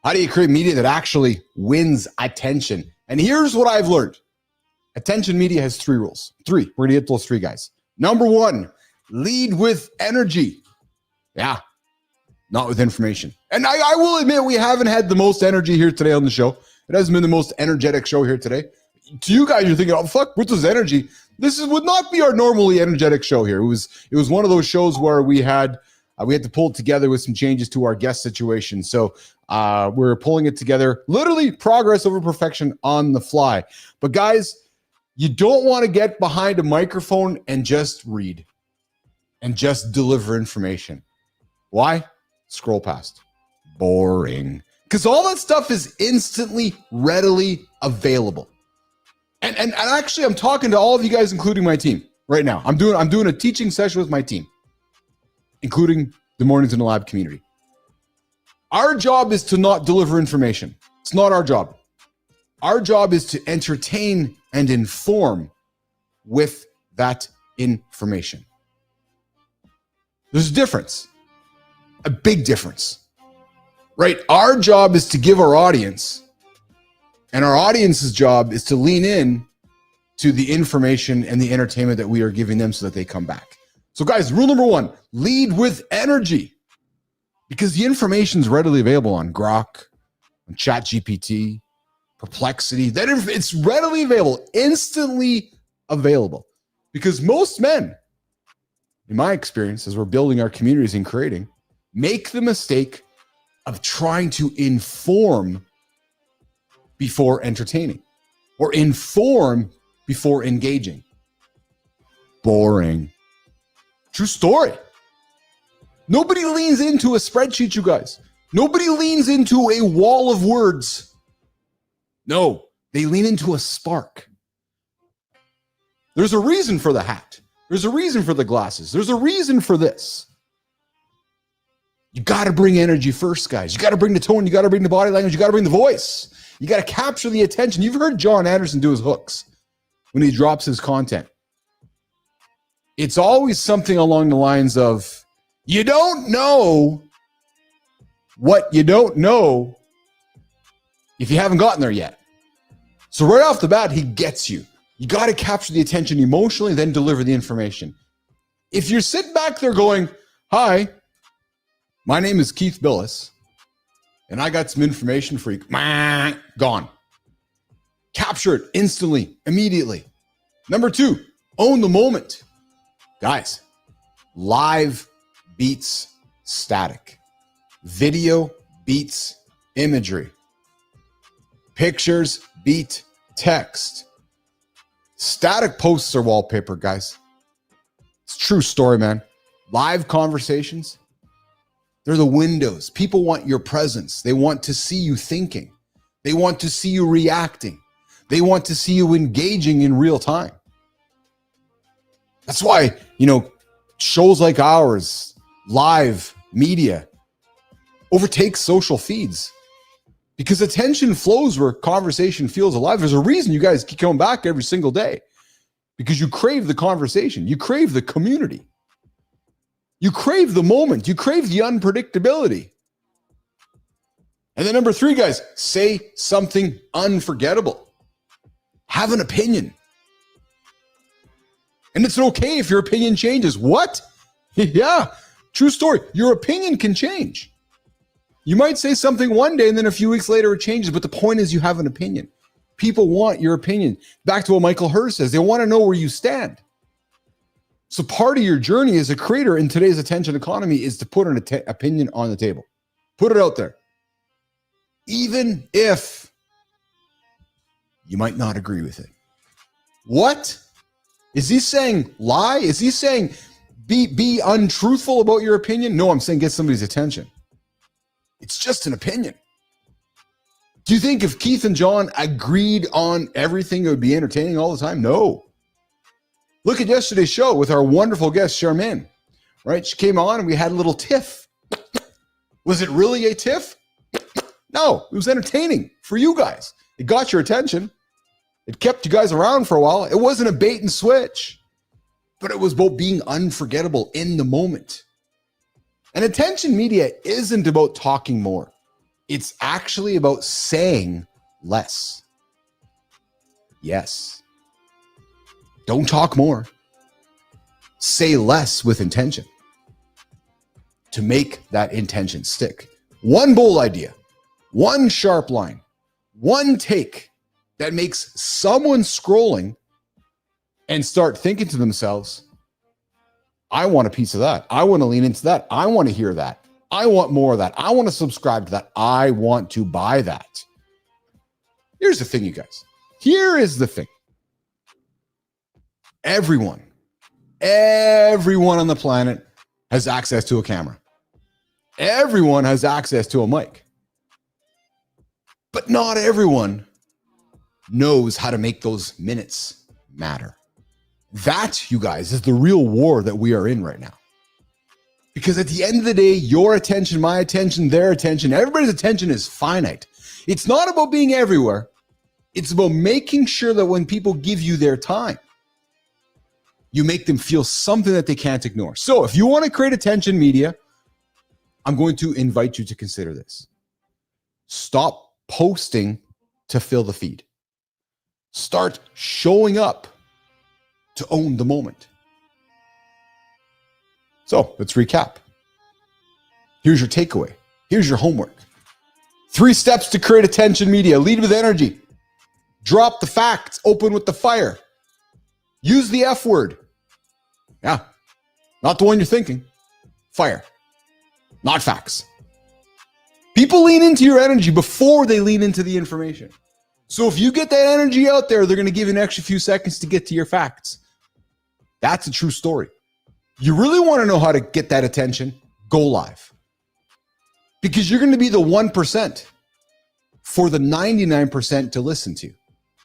how do you create media that actually wins attention? And here's what I've learned. Attention media has 3 rules. 3. We're going to get those 3 guys. Number 1, lead with energy. Yeah, not with information. And I will admit we haven't had the most energy here today on the show. It hasn't been the most energetic show here today. To you guys, you're thinking, oh, fuck, what's this energy? Would not be our normally energetic show here. It was one of those shows where we had to pull it together with some changes to our guest situation. So we're pulling it together, literally progress over perfection on the fly. But guys, you don't want to get behind a microphone and just read and just deliver information. Why? Scroll past. Boring. Because all that stuff is instantly, readily available. And actually, I'm talking to all of you guys, including my team right now. I'm doing a teaching session with my team, including the Mornings in the Lab community. Our job is to not deliver information. It's not our job. Our job is to entertain and inform with that information. There's a difference, a big difference, right? Our job is to give our audience, and our audience's job is to lean in to the information and the entertainment that we are giving them so that they come back. So guys, rule number 1, lead with energy, because the information is readily available on Grok, on ChatGPT, Perplexity. It's readily available, instantly available, because most men, in my experience, as we're building our communities and creating, make the mistake of trying to inform before entertaining or inform before engaging. Boring. True story. Nobody leans into a spreadsheet, you guys. Nobody leans into a wall of words. No, they lean into a spark. There's a reason for the hat. There's a reason for the glasses. There's a reason for this. You got to bring energy first, guys. You got to bring the tone. You got to bring the body language. You got to bring the voice. You got to capture the attention. You've heard Jon Andersen do his hooks when he drops his content. It's always something along the lines of, you don't know what you don't know if you haven't gotten there yet. So right off the bat, he gets you. You got to capture the attention emotionally, then deliver the information. If you're sitting back there going, hi, my name is Keith Bilous, and I got some information for you. Gone. Capture it instantly, immediately. Number 2, own the moment. Guys, live beats static. Video beats imagery. Pictures beat text. Static posts are wallpaper, guys. It's a true story, man. Live conversations, they're the windows. People want your presence. They want to see you thinking. They want to see you reacting. They want to see you engaging in real time. That's why, shows like ours, live media, overtakes social feeds, because attention flows where conversation feels alive. There's a reason you guys keep coming back every single day, because you crave the conversation. You crave the community. You crave the moment. You crave the unpredictability. And then number 3, guys, say something unforgettable. Have an opinion. And it's okay if your opinion changes. What? Yeah, true story. Your opinion can change. You might say something one day and then a few weeks later it changes, but the point is you have an opinion. People want your opinion. Back to what Michael Hurd says, they want to know where you stand. So part of your journey as a creator in today's attention economy is to put an opinion on the table. Put it out there. Even if you might not agree with it. What? Is he saying lie? Is he saying be untruthful about your opinion? No, I'm saying get somebody's attention. It's just an opinion. Do you think if Keith and Jon agreed on everything, it would be entertaining all the time? No. Look at yesterday's show with our wonderful guest, Charmaine, right? She came on and we had a little tiff. Was it really a tiff? No, it was entertaining for you guys. It got your attention. It kept you guys around for a while. It wasn't a bait and switch, but it was about being unforgettable in the moment. And attention media isn't about talking more. It's actually about saying less. Yes. Don't talk more. Say less with intention to make that intention stick. One bold idea, one sharp line, one take that makes someone scrolling and start thinking to themselves, I want a piece of that. I want to lean into that. I want to hear that. I want more of that. I want to subscribe to that. I want to buy that. Here's the thing, you guys. Here is the thing. Everyone on the planet has access to a camera. Everyone has access to a mic. But not everyone knows how to make those minutes matter. That, you guys, is the real war that we are in right now. Because at the end of the day, your attention, my attention, their attention, everybody's attention is finite. It's not about being everywhere. It's about making sure that when people give you their time, you make them feel something that they can't ignore. So if you want to create attention media, I'm going to invite you to consider this. Stop posting to fill the feed. Start showing up to own the moment. So let's recap. Here's your takeaway. Here's your homework. 3 steps to create attention media. Lead with energy. Drop the facts. Open with the fire. Use the F word. Yeah, not the one you're thinking. Fire, not facts. People lean into your energy before they lean into the information. So if you get that energy out there, they're going to give you an extra few seconds to get to your facts. That's a true story. You really want to know how to get that attention? Go live. Because you're going to be the 1% for the 99% to listen to.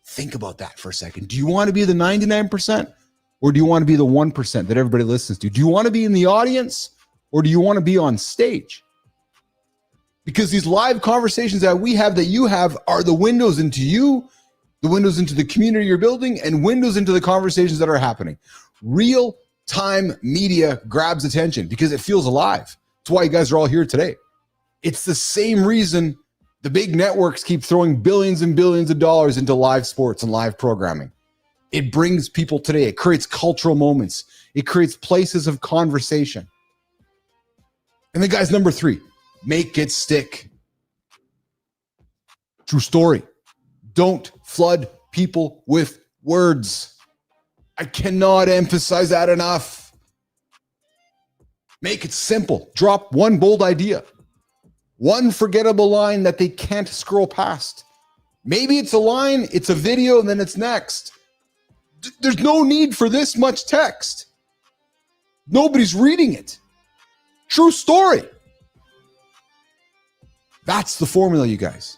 Think about that for a second. Do you want to be the 99%? Or do you want to be the 1% that everybody listens to? Do you want to be in the audience or do you want to be on stage? Because these live conversations that we have, that you have, are the windows into you, the windows into the community you're building, and windows into the conversations that are happening. Real-time media grabs attention because it feels alive. That's why you guys are all here today. It's the same reason the big networks keep throwing billions and billions of dollars into live sports and live programming. It brings people today. It creates cultural moments. It creates places of conversation. And then, guys, number 3, make it stick. True story. Don't flood people with words. I cannot emphasize that enough. Make it simple. Drop one bold idea. One forgettable line that they can't scroll past. Maybe it's a line, it's a video, and then it's next. There's no need for this much text. Nobody's reading it. True story. That's the formula, you guys.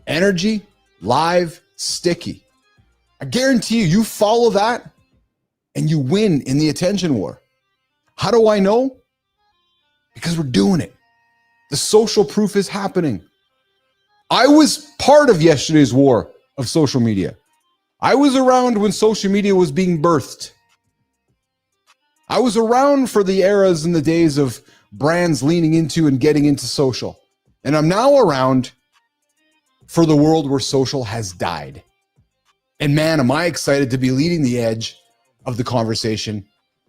Energy, live, sticky. I guarantee you, you follow that and you win in the attention war. How do I know? Because we're doing it. The social proof is happening. I was part of yesterday's war of social media. I was around when social media was being birthed. I was around for the eras and the days of brands leaning into and getting into social. And I'm now around for the world where social has died. And man, am I excited to be leading the edge of the conversation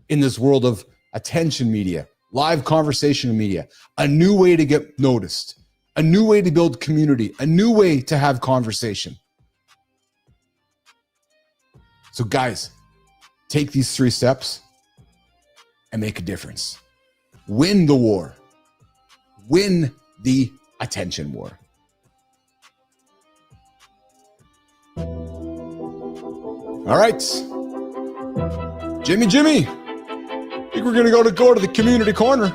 in this world of attention media, live conversation media, a new way to get noticed, a new way to build community, a new way to have conversation. So guys, take these 3 steps and make a difference. Win the war. Win the attention war. All right. Jimmy, I think we're going to go to the community corner.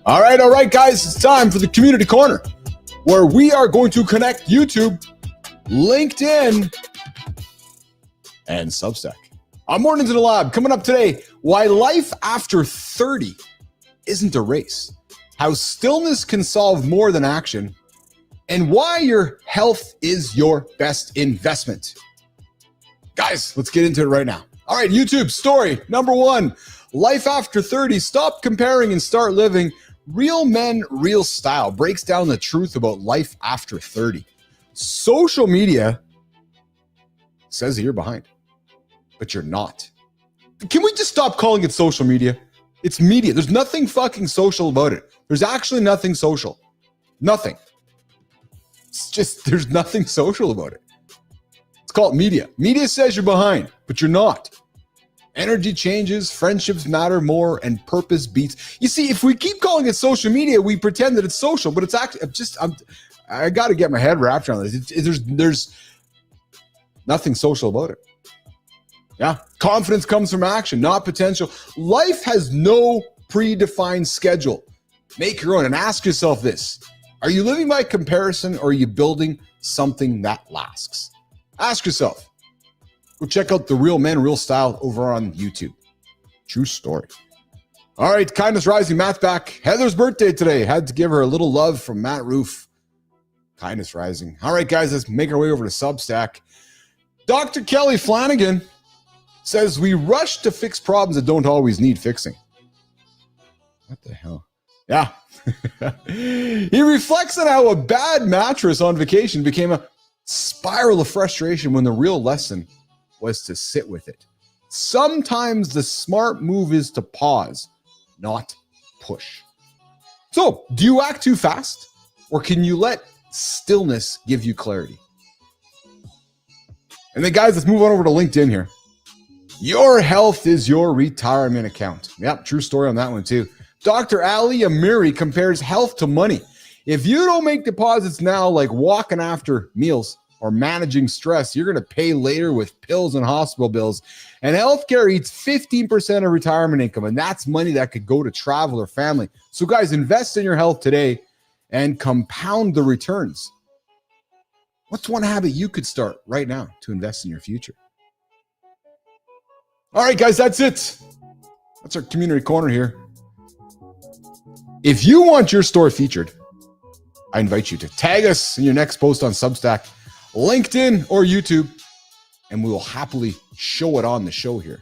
All right, guys. It's time for the Community Corner, where we are going to connect YouTube, LinkedIn, and Substack. On Mornings in the Lab, coming up today, why life after 30 isn't a race, how stillness can solve more than action, and why your health is your best investment. Guys, let's get into it right now. All right, YouTube story number 1, life after 30, stop comparing and start living. Real Men, Real Style breaks down the truth about life after 30. Social media says that you're behind, but you're not. Can we just stop calling it social media? It's media. There's nothing fucking social about it. There's actually nothing social. Nothing. It's just, there's nothing social about it. It's called media. Media says you're behind, but you're not. Energy changes, friendships matter more, and purpose beats. You see, if we keep calling it social media, we pretend that it's social, but it's actually I got to get my head wrapped around this. There's nothing social about it. Yeah, confidence comes from action, not potential. Life has no predefined schedule. Make your own and ask yourself this. Are you living by comparison or are you building something that lasts? Ask yourself. Go check out the Real Men, Real Style over on YouTube. True story. All right, Kindness Rising, Matt's back. Heather's birthday today. Had to give her a little love from Matt Roof. Kindness Rising. All right, guys, let's make our way over to Substack. Dr. Kelly Flanagan says we rush to fix problems that don't always need fixing. What the hell? Yeah. He reflects on how a bad mattress on vacation became a spiral of frustration when the real lesson was to sit with it. Sometimes the smart move is to pause, not push. So, do you act too fast, or can you let stillness give you clarity? And then, guys, let's move on over to LinkedIn here. Your health is your retirement account. Yep, true story on that one too. Dr. Ali Amiri compares health to money. If you don't make deposits now, like walking after meals or managing stress, you're going to pay later with pills and hospital bills. And healthcare eats 15% of retirement income, and that's money that could go to travel or family. So, guys, invest in your health today and compound the returns. What's one habit you could start right now to invest in your future? All right, guys, that's it. That's our community corner here. If you want your store featured, I invite you to tag us in your next post on Substack, LinkedIn, or YouTube, and we will happily show it on the show here.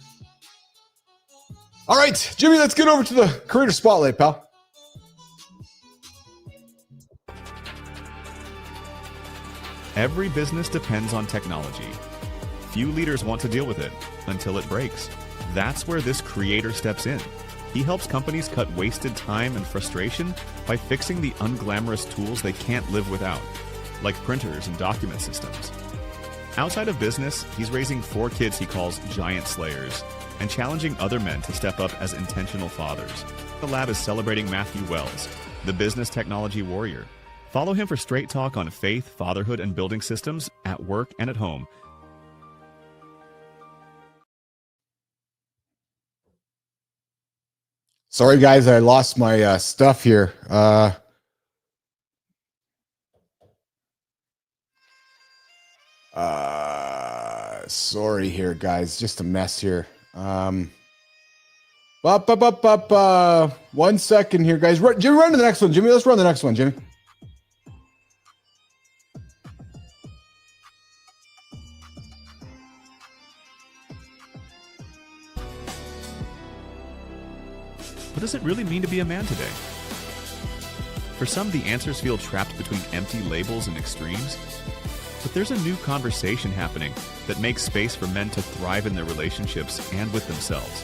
All right, Jimmy, let's get over to the Creator Spotlight, pal. Every business depends on technology. Few leaders want to deal with it until it breaks. That's where this creator steps in. He helps companies cut wasted time and frustration by fixing the unglamorous tools they can't live without, like printers and document systems. Outside of business, he's raising 4 kids he calls giant slayers and challenging other men to step up as intentional fathers. The lab is celebrating Matthew Wells, the business technology warrior. Follow him for straight talk on faith, fatherhood, and building systems at work and at home. Sorry, guys, I lost my stuff here. Sorry here, guys. Just a mess here. 1 second here, guys. Jimmy, run to the next one. Jimmy, let's run the next one, Jimmy. What does it really mean to be a man today? For some, the answers feel trapped between empty labels and extremes. But there's a new conversation happening that makes space for men to thrive in their relationships and with themselves.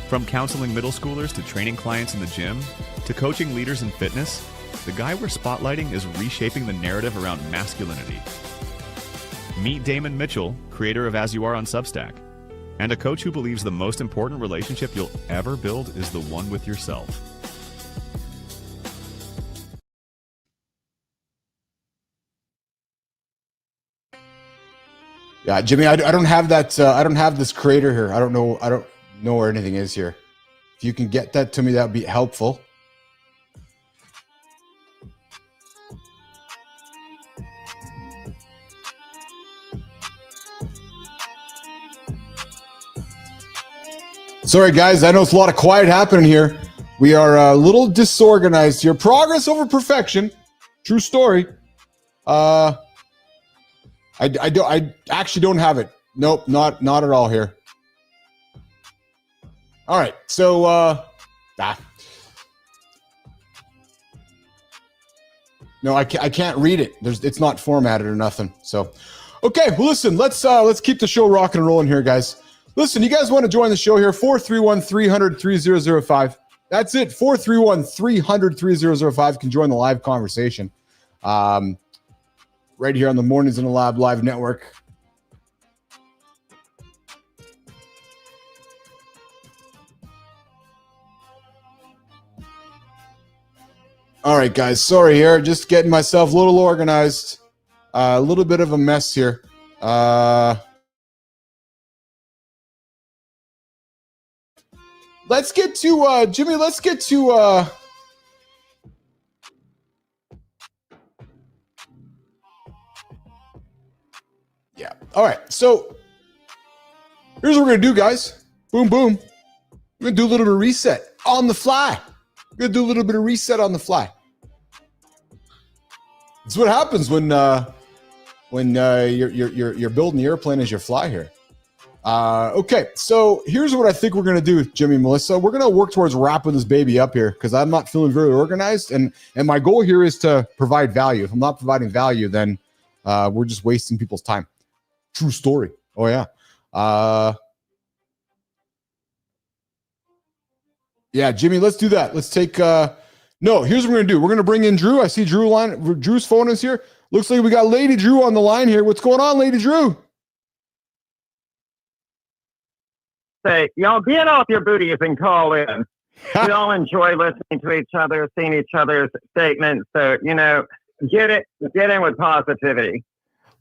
From counseling middle schoolers to training clients in the gym to coaching leaders in fitness, the guy we're spotlighting is reshaping the narrative around masculinity. Meet Damon Mitchell, creator of As You Are on Substack, and a coach who believes the most important relationship you'll ever build is the one with yourself. Yeah, Jimmy, I don't have that. I don't have this creator here. I don't know where anything is here. If you can get that to me, that would be helpful. Sorry, guys. I know it's a lot of quiet happening here. We are a little disorganized here. Progress over perfection. True story. I actually don't have it. Nope, not at all here. All right, so no, I can't read it. It's not formatted or nothing. So, okay, well, listen, let's keep the show rocking and rolling here, guys. Listen, you guys want to join the show here? 431-300-3005. That's it. 431-300-3005 can join the live conversation. Right here on the Mornings in the Lab Live Network. All right, guys. Sorry here. Just getting myself a little organized. A little bit of a mess here. Let's get to Jimmy. Let's get to yeah. All right. So here's what we're gonna do, guys. Boom, boom. We're gonna do a little bit of reset on the fly. We're gonna do a little bit of reset on the fly. It's what happens when you're building the airplane as you fly here. Okay, so here's what I think we're gonna do, Jimmy and Melissa. We're gonna work towards wrapping this baby up here because I'm not feeling very organized, and my goal here is to provide value. If I'm not providing value, then we're just wasting people's time. True story. Oh yeah. Yeah, Jimmy, let's do that. Let's take no, here's what we're gonna do. We're gonna bring in Drew. I see Drew's phone is here. Looks like we got Lady Drew on the line here. What's going on, Lady Drew? Say, y'all get off your booties and call in. We all enjoy listening to each other, seeing each other's statements. So, get in with positivity.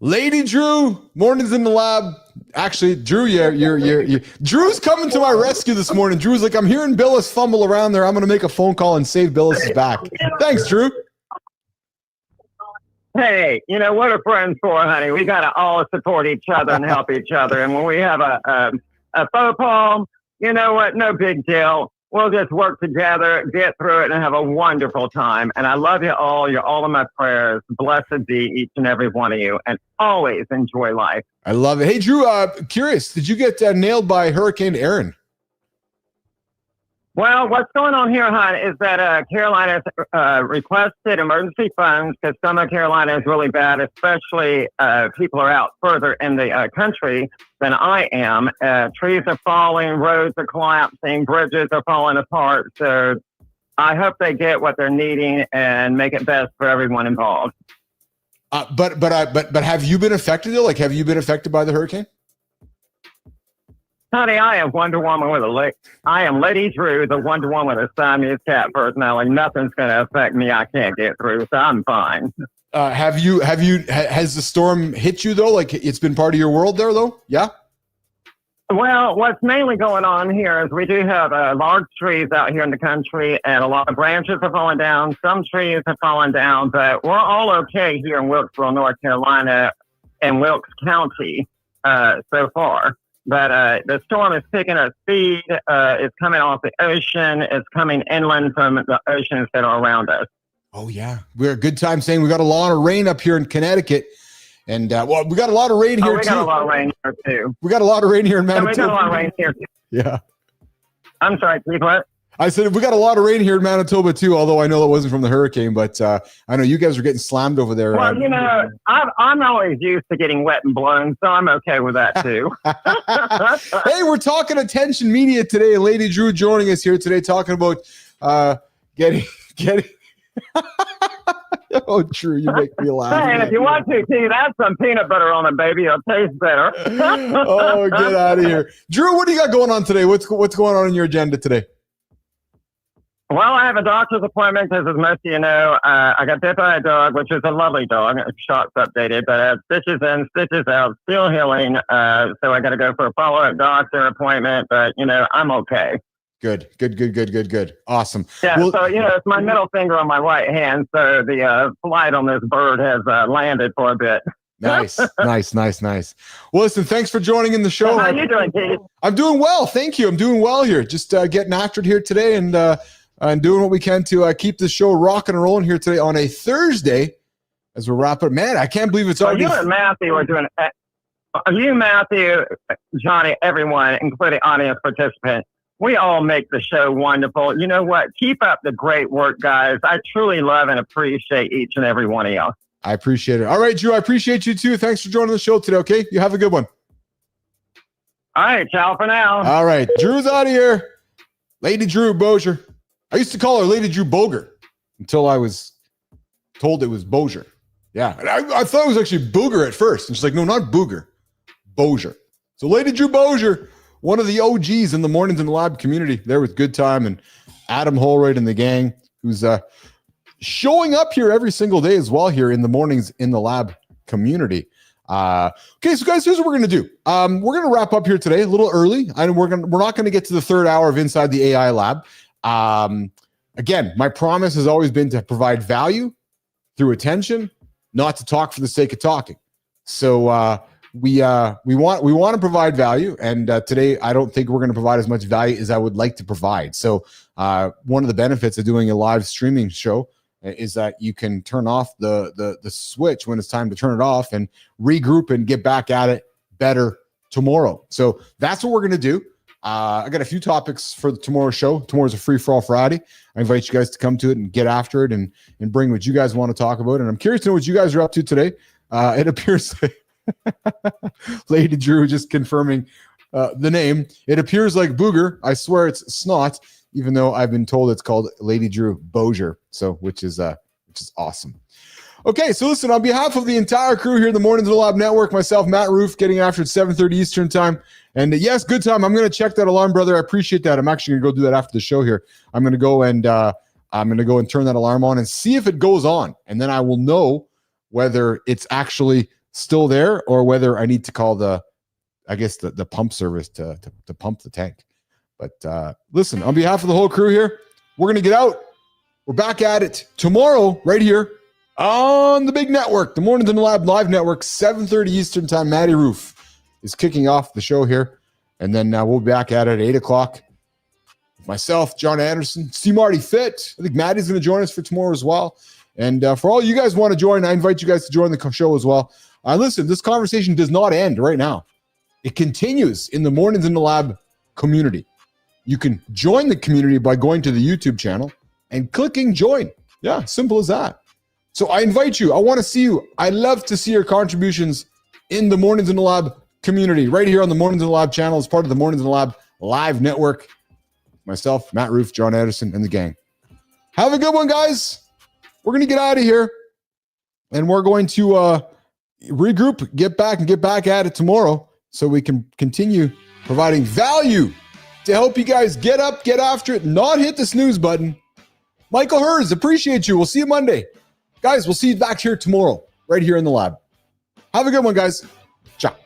Lady Drew, Mornings in the Lab. Actually, Drew, you're Drew's coming to my rescue this morning. Drew's like, I'm hearing Bilous fumble around there. I'm going to make a phone call and save Bilous' back. Thanks, Drew. Hey, what are friends for, honey? We got to all support each other and help each other. And when we have a faux pas, you know what? No big deal. We'll just work together, get through it, and have a wonderful time. And I love you all. You're all in my prayers. Blessed be each and every one of you. And always enjoy life. I love it. Hey, Drew, curious, did you get nailed by Hurricane Aaron? Well, what's going on here, hon, is that Carolina's requested emergency funds because some of Carolina is really bad, especially people are out further in the country than I am. Trees are falling, roads are collapsing, bridges are falling apart. So I hope they get what they're needing and make it best for everyone involved. But have you been affected though? Like, have you been affected by the hurricane? Honey, I am Wonder Woman with I am Lady Drew, the Wonder Woman with a Siamese cat personality. Nothing's going to affect me. I can't get through, so I'm fine. Has the storm hit you though? Like, it's been part of your world there though? Yeah. Well, what's mainly going on here is we do have large trees out here in the country, and a lot of branches are falling down. Some trees have fallen down, but we're all okay here in Wilkesboro, North Carolina, and Wilkes County so far. But the storm is picking up speed. It's coming off the ocean. It's coming inland from the oceans that are around us. Oh, yeah. We're a good time saying we got a lot of rain up here in Connecticut. And, well, we got a lot of rain here, we got a lot of rain here, too. We got a lot of rain here in Manitoba. We got a lot of rain here, too. Yeah. I'm sorry, Keith, what? I said we got a lot of rain here in Manitoba, too, although I know it wasn't from the hurricane. But I know you guys are getting slammed over there. Well, I'm always used to getting wet and blown, so I'm okay with that, too. Hey, we're talking attention media today. Lady Drew joining us here today talking about getting oh, Drew, you make me laugh. Hey, and if you want to, Keith, add some peanut butter on it, baby. It'll taste better. Oh, get out of here. Drew, what do you got going on today? What's going on in your agenda today? Well, I have a doctor's appointment, because as most of you know, I got bit by a dog, which is a lovely dog. Shots updated, but stitches in, stitches out, still healing. So I got to go for a follow-up doctor appointment, but, I'm okay. Good. Awesome. Yeah, well, so, it's my middle finger on my right hand, so the flight on this bird has landed for a bit. Nice. Well, listen, thanks for joining in the show. How you doing, Keith? I'm doing well. Thank you. I'm doing well here. Just getting after it here today and doing what we can to keep the show rocking and rolling here today on a Thursday as we're wrapping up. Man, I can't believe it's already. You and Matthew are doing you, Matthew, Johnny, everyone, including audience participants. We all make the show wonderful. You know what? Keep up the great work, guys. I truly love and appreciate each and every one of y'all. I appreciate it. All right, Drew, I appreciate you too. Thanks for joining the show today, okay? You have a good one. All right, ciao for now. All right, Drew's out of here. Lady Drew Bozier. I used to call her Lady Drew Boger until I was told it was Bozier. Yeah, and I thought it was actually Booger at first. And she's like, no, not Booger, Bozier. So Lady Drew Bozier, one of the OGs in the Mornings in the Lab community, there with Good Time and Adam Holroyd and the gang, who's showing up here every single day as well here in the Mornings in the Lab community. Okay, so guys, here's what we're going to do. We're going to wrap up here today a little early. We're not going to get to the third hour of Inside the AI Lab. Again, my promise has always been to provide value through attention, not to talk for the sake of talking. So we want to provide value, and today I don't think we're going to provide as much value as I would like to provide. So one of the benefits of doing a live streaming show is that you can turn off the switch when it's time to turn it off and regroup and get back at it better tomorrow. So that's what we're going to do. I got a few topics for tomorrow's show. Tomorrow's a free-for-all Friday. I invite you guys to come to it and get after it and bring what you guys want to talk about. And I'm curious to know what you guys are up to today. It appears like Lady Drew just confirming the name. It appears like Booger. I swear it's snot, even though I've been told it's called Lady Drew Bozier. So which is awesome. Okay, so listen, on behalf of the entire crew here in the Mornings in the Lab Network, myself, Matt Roof, getting after at 7:30 Eastern time. And yes, Good Time. I'm going to check that alarm, brother. I appreciate that. I'm actually going to go do that after the show here. I'm going to go and turn that alarm on and see if it goes on. And then I will know whether it's actually still there or whether I need to call the pump service to pump the tank. But listen, on behalf of the whole crew here, we're going to get out. We're back at it tomorrow right here on the big network, the Mornings in the Lab live network, 7:30 Eastern time. Matty Roof is kicking off the show here. And then we'll be back at it at 8 o'clock. With myself, Jon Andersen, C. Marty Fit. I think Matty's going to join us for tomorrow as well. And for all you guys want to join, I invite you guys to join the show as well. Listen, this conversation does not end right now. It continues in the Mornings in the Lab community. You can join the community by going to the YouTube channel and clicking join. Yeah, simple as that. So I invite you. I want to see you. I love to see your contributions in the Mornings in the Lab community right here on the Mornings in the Lab channel as part of the Mornings in the Lab live network. Myself, Matt Roof, Jon Andersen, and the gang. Have a good one, guys. We're going to get out of here, and we're going to regroup, get back at it tomorrow so we can continue providing value to help you guys get up, get after it, not hit the snooze button. Michael Hers, appreciate you. We'll see you Monday. Guys, we'll see you back here tomorrow, right here in the lab. Have a good one, guys. Ciao.